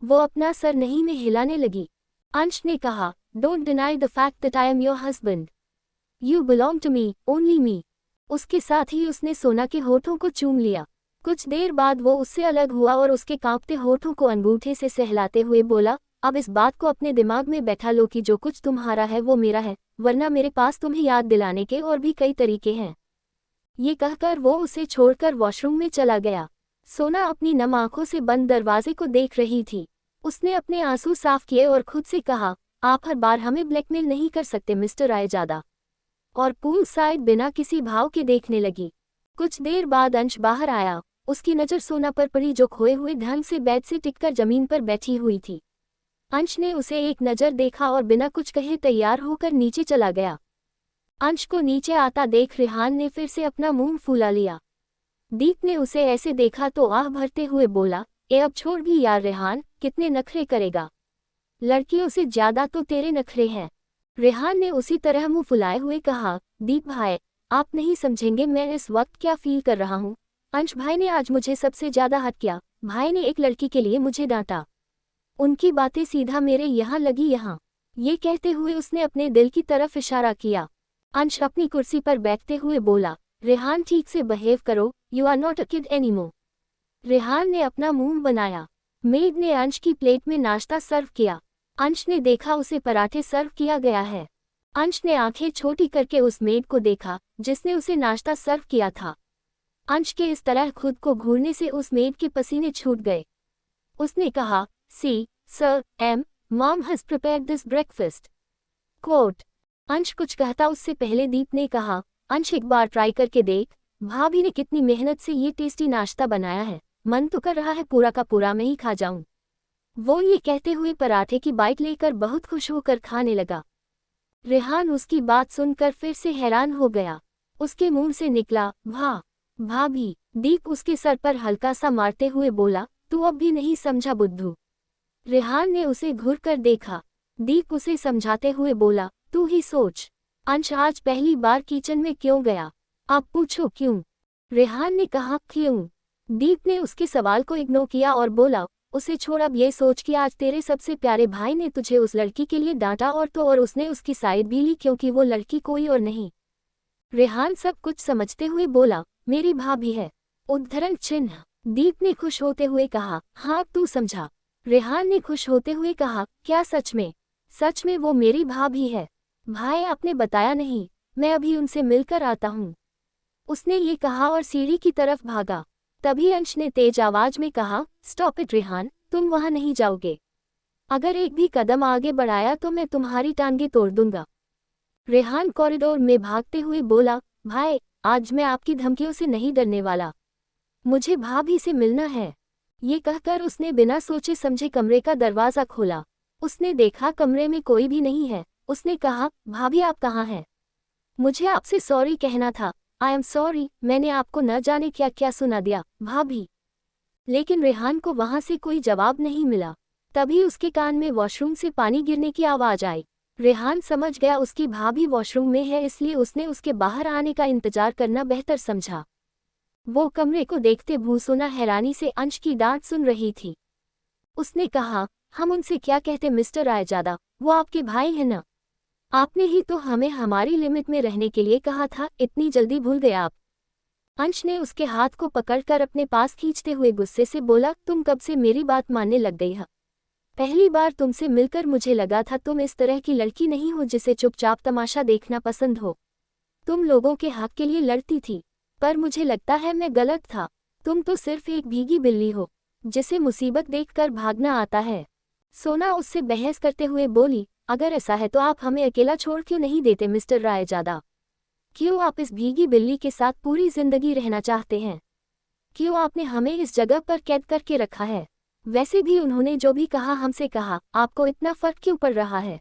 वो अपना सर नहीं में हिलाने लगी। अंश ने कहा, don't deny the fact that I am your husband, you belong to me, only me. उसके साथ ही उसने सोना के होठों को चूम लिया। कुछ देर बाद वो उससे अलग हुआ और उसके कांपते होठों को अंगूठे से सहलाते हुए बोला, अब इस बात को अपने दिमाग में बैठा लो कि जो कुछ तुम्हारा है वो मेरा है, वरना मेरे पास तुम्हें याद दिलाने के और भी कई तरीके हैं। ये कहकर वो उसे छोड़कर वॉशरूम में चला गया। सोना अपनी नम आंखों से बंद दरवाजे को देख रही थी। उसने अपने आंसू साफ किए और खुद से कहा, आप हर बार हमें ब्लैकमेल नहीं कर सकते मिस्टर रायजादा। और पूल साइड बिना किसी भाव के देखने लगी। कुछ देर बाद अंश बाहर आया। उसकी नज़र सोना पर पड़ी जो खोए हुए ढंग से बेड से टिककर जमीन पर बैठी हुई थी। अंश ने उसे एक नज़र देखा और बिना कुछ कहे तैयार होकर नीचे चला गया। अंश को नीचे आता देख रेहान ने फिर से अपना मुंह फुला लिया। दीप ने उसे ऐसे देखा तो आह भरते हुए बोला, अब छोड़ भी यार रेहान, कितने नखरे करेगा? लड़कियों से ज्यादा तो तेरे नखरे हैं। रेहान ने उसी तरह मुंह फुलाए हुए कहा, दीप भाई, आप नहीं समझेंगे मैं इस वक्त क्या फील कर रहा हूँ। अंश भाई ने आज मुझे सबसे ज्यादा हर्ट किया। भाई ने एक लड़की के लिए मुझे डांटा। उनकी बातें सीधा मेरे यहाँ लगी यहाँ। ये कहते हुए उसने अपने दिल की तरफ इशारा किया। अंश अपनी कुर्सी पर बैठते हुए बोला, रेहान ठीक से बिहेव करो, you are not a kid anymore. Rehan ने अपना मुंह बनाया। मेड ने अंश की प्लेट में नाश्ता सर्व किया। अंश ने देखा उसे पराठे सर्व किया गया है। अंश ने आंखें छोटी करके उस मेड को देखा जिसने उसे नाश्ता सर्व किया था। अंश के इस तरह खुद को घूरने से उस मेड के पसीने छूट गए। उसने कहा, see sir am mom has prepared this breakfast. Quote. Ansh कुछ कहता उससे पहले दीप ने कहा, अंश एक बार ट्राई करके देख, भाभी ने कितनी मेहनत से ये टेस्टी नाश्ता बनाया है, मन तो कर रहा है पूरा का पूरा मैं ही खा जाऊं। वो ये कहते हुए पराठे की बाइट लेकर बहुत खुश होकर खाने लगा। रेहान उसकी बात सुनकर फिर से हैरान हो गया। उसके मुंह से निकला, वाह भाभी। दीप उसके सर पर हल्का सा मारते हुए बोला, तू अब भी नहीं समझा बुद्धू। रेहान ने उसे घूर कर देखा। दीप उसे समझाते हुए बोला, तू ही सोच, अंश आज पहली बार किचन में क्यों गया? आप पूछो क्यों? रेहान ने कहा, क्यों? दीप ने उसके सवाल को इग्नोर किया और बोला, उसे छोड़, अब ये सोच कि आज तेरे सबसे प्यारे भाई ने तुझे उस लड़की के लिए डांटा और उसने उसकी साइड भी ली क्योंकि वो लड़की कोई और नहीं। रेहान सब कुछ समझते हुए बोला, मेरी भाभी है। उद्धरण चिन्ह। दीप ने खुश होते हुए कहा, हाँ तू समझा। रेहान ने खुश होते हुए कहा, क्या सच में? सच में वो मेरी भाभी है। भाई आपने बताया नहीं, मैं अभी उनसे मिलकर आता हूँ। उसने ये कहा और सीढ़ी की तरफ भागा। तभी अंश ने तेज आवाज में कहा, स्टॉप इट रेहान, तुम वहां नहीं जाओगे। अगर एक भी कदम आगे बढ़ाया तो मैं तुम्हारी टांगे तोड़ दूंगा। रेहान कॉरिडोर में भागते हुए बोला, भाई आज मैं आपकी धमकियों से नहीं डरने वाला, मुझे भाभी से मिलना है। ये कहकर उसने बिना सोचे समझे कमरे का दरवाजा खोला। उसने देखा कमरे में कोई भी नहीं है। उसने कहा, भाभी आप कहाँ हैं? मुझे आपसे सॉरी कहना था। आई एम सॉरी, मैंने आपको न जाने क्या क्या सुना दिया भाभी। लेकिन रेहान को वहां से कोई जवाब नहीं मिला। तभी उसके कान में वॉशरूम से पानी गिरने की आवाज आई। रेहान समझ गया उसकी भाभी वॉशरूम में है, इसलिए उसने उसके बाहर आने का इंतजार करना बेहतर समझा। वो कमरे को देखते भूसुना हैरानी से अंश की डांट सुन रही थी। उसने कहा, हम उनसे क्या कहते मिस्टर रायजादा, वो आपके भाई हैं ना? आपने ही तो हमें हमारी लिमिट में रहने के लिए कहा था, इतनी जल्दी भूल गए आप? अंश ने उसके हाथ को पकड़कर अपने पास खींचते हुए गुस्से से बोला, तुम कब से मेरी बात मानने लग गई हो? पहली बार तुमसे मिलकर मुझे लगा था तुम इस तरह की लड़की नहीं हो जिसे चुपचाप तमाशा देखना पसंद हो। तुम लोगों के हक के लिए लड़ती थी, पर मुझे लगता है मैं गलत था। तुम तो सिर्फ एक भीगी बिल्ली हो जिसे मुसीबत देखकर भागना आता है। सोना उससे बहस करते हुए बोली, अगर ऐसा है तो आप हमें अकेला छोड़ क्यों नहीं देते मिस्टर रायजादा? क्यों आप इस भीगी बिल्ली के साथ पूरी जिंदगी रहना चाहते हैं? क्यों आपने हमें इस जगह पर कैद करके रखा है? वैसे भी उन्होंने जो भी कहा हमसे कहा, आपको इतना फर्क क्यों पड़ रहा है?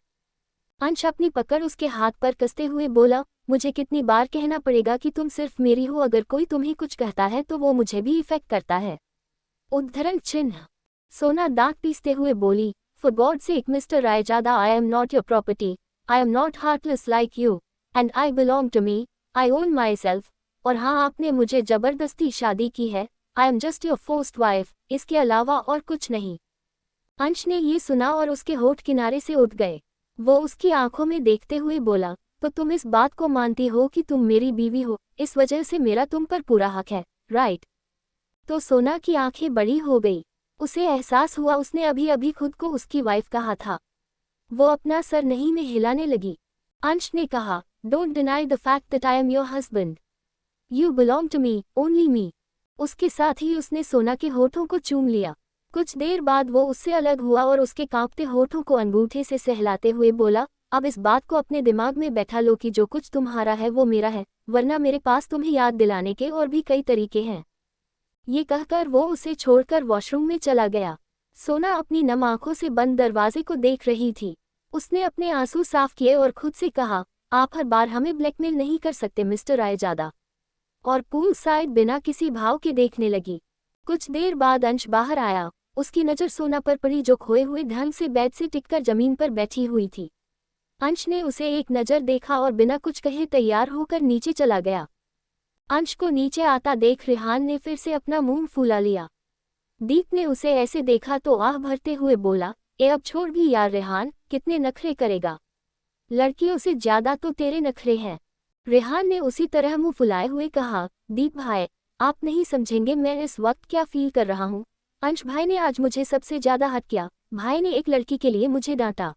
अंश अपनी पकड़ उसके हाथ पर कसते हुए बोला, मुझे कितनी बार कहना पड़ेगा कि तुम सिर्फ मेरी हो, अगर कोई तुम्हें कुछ कहता है तो वो मुझे भी इफेक्ट करता है। उद्धरण चिन्ह। सोना दांत पीसते हुए बोली, for God sake mister Raizada, I am not your property, I am not heartless like you, and I belong to me, I own myself. और हाँ, आपने मुझे जबरदस्ती शादी की है, I am just your forced wife, इसके अलावा और कुछ नहीं। अंश ने ये सुना और उसके होठ किनारे से उठ गए। वो उसकी आंखों में देखते हुए बोला, तो तुम इस बात को मानती हो कि तुम मेरी बीवी हो, इस वजह से मेरा तुम पर पूरा हक है, राइट? तो सोना की आंखें बड़ी हो गई। उसे एहसास हुआ उसने अभी अभी खुद को उसकी वाइफ कहा था। वो अपना सर नहीं में हिलाने लगी। अंश ने कहा, don't deny the fact that I am your husband, you belong to me, only me. उसके साथ ही उसने सोना के होठों को चूम लिया। कुछ देर बाद वो उससे अलग हुआ और उसके कांपते होठों को अंगूठे से सहलाते हुए बोला, अब इस बात को अपने दिमाग में बैठा लो कि जो कुछ तुम्हारा है वो मेरा है, वरना मेरे पास तुम्हें याद दिलाने के और भी कई तरीके हैं। ये कहकर वो उसे छोड़कर वॉशरूम में चला गया। सोना अपनी नम आंखों से बंद दरवाजे को देख रही थी। उसने अपने आंसू साफ किए और खुद से कहा, आप हर बार हमें ब्लैकमेल नहीं कर सकते मिस्टर रायजादा। और पूल साइड बिना किसी भाव के देखने लगी। कुछ देर बाद अंश बाहर आया। उसकी नज़र सोना पर पड़ी जो खोए हुए ढंग से बेड से टिककर जमीन पर बैठी हुई थी। अंश ने उसे एक नज़र देखा और बिना कुछ कहे तैयार होकर नीचे चला गया। अंश को नीचे आता देख रेहान ने फिर से अपना मुंह फुला लिया। दीप ने उसे ऐसे देखा तो आह भरते हुए बोला, अब छोड़ भी यार रेहान, कितने नखरे करेगा? लड़कियों से ज्यादा तो तेरे नखरे हैं। रेहान ने उसी तरह मुंह फुलाए हुए कहा, दीप भाई, आप नहीं समझेंगे मैं इस वक्त क्या फील कर रहा हूँ। अंश भाई ने आज मुझे सबसे ज्यादा हर्ट किया। भाई ने एक लड़की के लिए मुझे डांटा।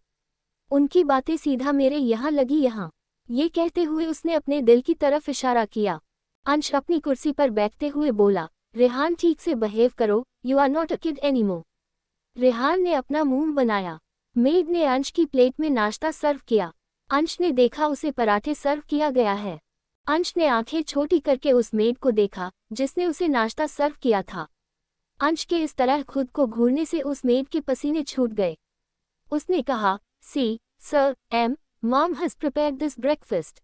उनकी बातें सीधा मेरे यहाँ लगी यहाँ। ये कहते हुए उसने अपने दिल की तरफ इशारा किया। अंश अपनी कुर्सी पर बैठते हुए बोला, रेहान ठीक से बिहेव करो, you are not a kid anymore. Rehan ने अपना मुंह बनाया। मेड ने अंश की प्लेट में नाश्ता सर्व किया। अंश ने देखा उसे पराठे सर्व किया गया है। अंश ने आंखें छोटी करके उस मेड को देखा जिसने उसे नाश्ता सर्व किया था। अंश के इस तरह खुद को घूरने से उस मेड के पसीने छूट गए। उसने कहा, see sir am mom has prepared this breakfast.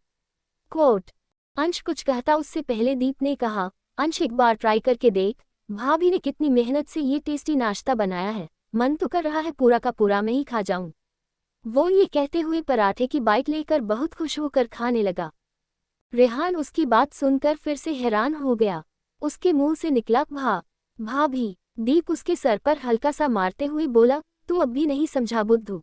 Quote. Ansh कुछ कहता उससे पहले दीप ने कहा, अंश एक बार ट्राई करके देख, भाभी ने कितनी मेहनत से ये टेस्टी नाश्ता बनाया है, मन तो कर रहा है पूरा का पूरा मैं ही खा जाऊं। वो ये कहते हुए पराठे की बाइट लेकर बहुत खुश होकर खाने लगा। रेहान उसकी बात सुनकर फिर से हैरान हो गया। उसके मुंह से निकला भाभी। दीप उसके सर पर हल्का सा मारते हुए बोला, तू अब भी नहीं समझा बुद्धू।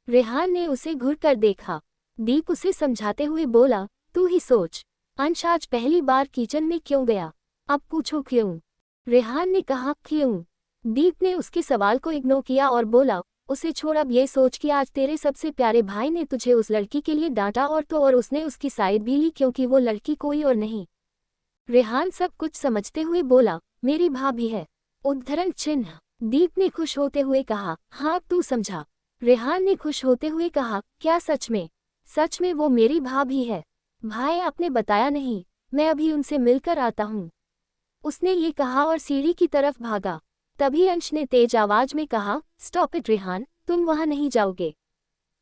रेहान ने उसे घूर कर देखा। दीप उसे समझाते हुए बोला, तू ही सोच, अंश आज पहली बार किचन में क्यों गया? अब पूछो क्यों? रेहान ने कहा, क्यों? दीप ने उसके सवाल को इग्नोर किया और बोला, उसे छोड़, अब ये सोच कि आज तेरे सबसे प्यारे भाई ने तुझे उस लड़की के लिए डांटा और उसने उसकी साइड भी ली क्योंकि वो लड़की कोई और नहीं। रेहान सब कुछ समझते हुए बोला, मेरी भाभी है। उद्धरण चिन्ह। दीप ने खुश होते हुए कहा, हाँ तू समझा। रेहान ने खुश होते हुए कहा, क्या सच में? सच में वो मेरी भाभी है। भाई आपने बताया नहीं, मैं अभी उनसे मिलकर आता हूँ। उसने ये कहा और सीढ़ी की तरफ भागा। तभी अंश ने तेज आवाज में कहा, स्टॉप इट रेहान, तुम वहां नहीं जाओगे।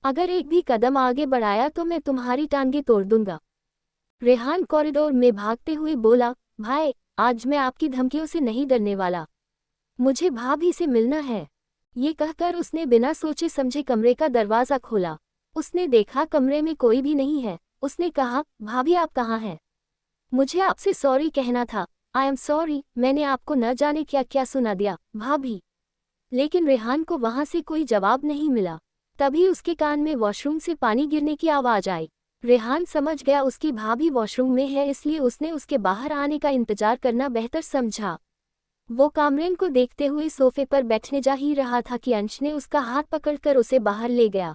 अगर एक भी कदम आगे बढ़ाया तो मैं तुम्हारी टांगे तोड़ दूंगा। रेहान कॉरिडोर में भागते हुए बोला, भाई आज मैं आपकी धमकियों से नहीं डरने वाला, मुझे भाभी से मिलना है। ये कहकर उसने बिना सोचे समझे कमरे का दरवाजा खोला। उसने देखा कमरे में कोई भी नहीं है। उसने कहा, भाभी आप कहाँ हैं? मुझे आपसे सॉरी कहना था। आई एम सॉरी, मैंने आपको न जाने क्या क्या सुना दिया भाभी। लेकिन रेहान को वहां से कोई जवाब नहीं मिला। तभी उसके कान में वॉशरूम से पानी गिरने की आवाज आई। रेहान समझ गया उसकी भाभी वॉशरूम में है, इसलिए उसने उसके बाहर आने का इंतजार करना बेहतर समझा। वो कामरेन को देखते हुए सोफे पर बैठने जा ही रहा था कि अंश ने उसका हाथ पकड़कर उसे बाहर ले गया।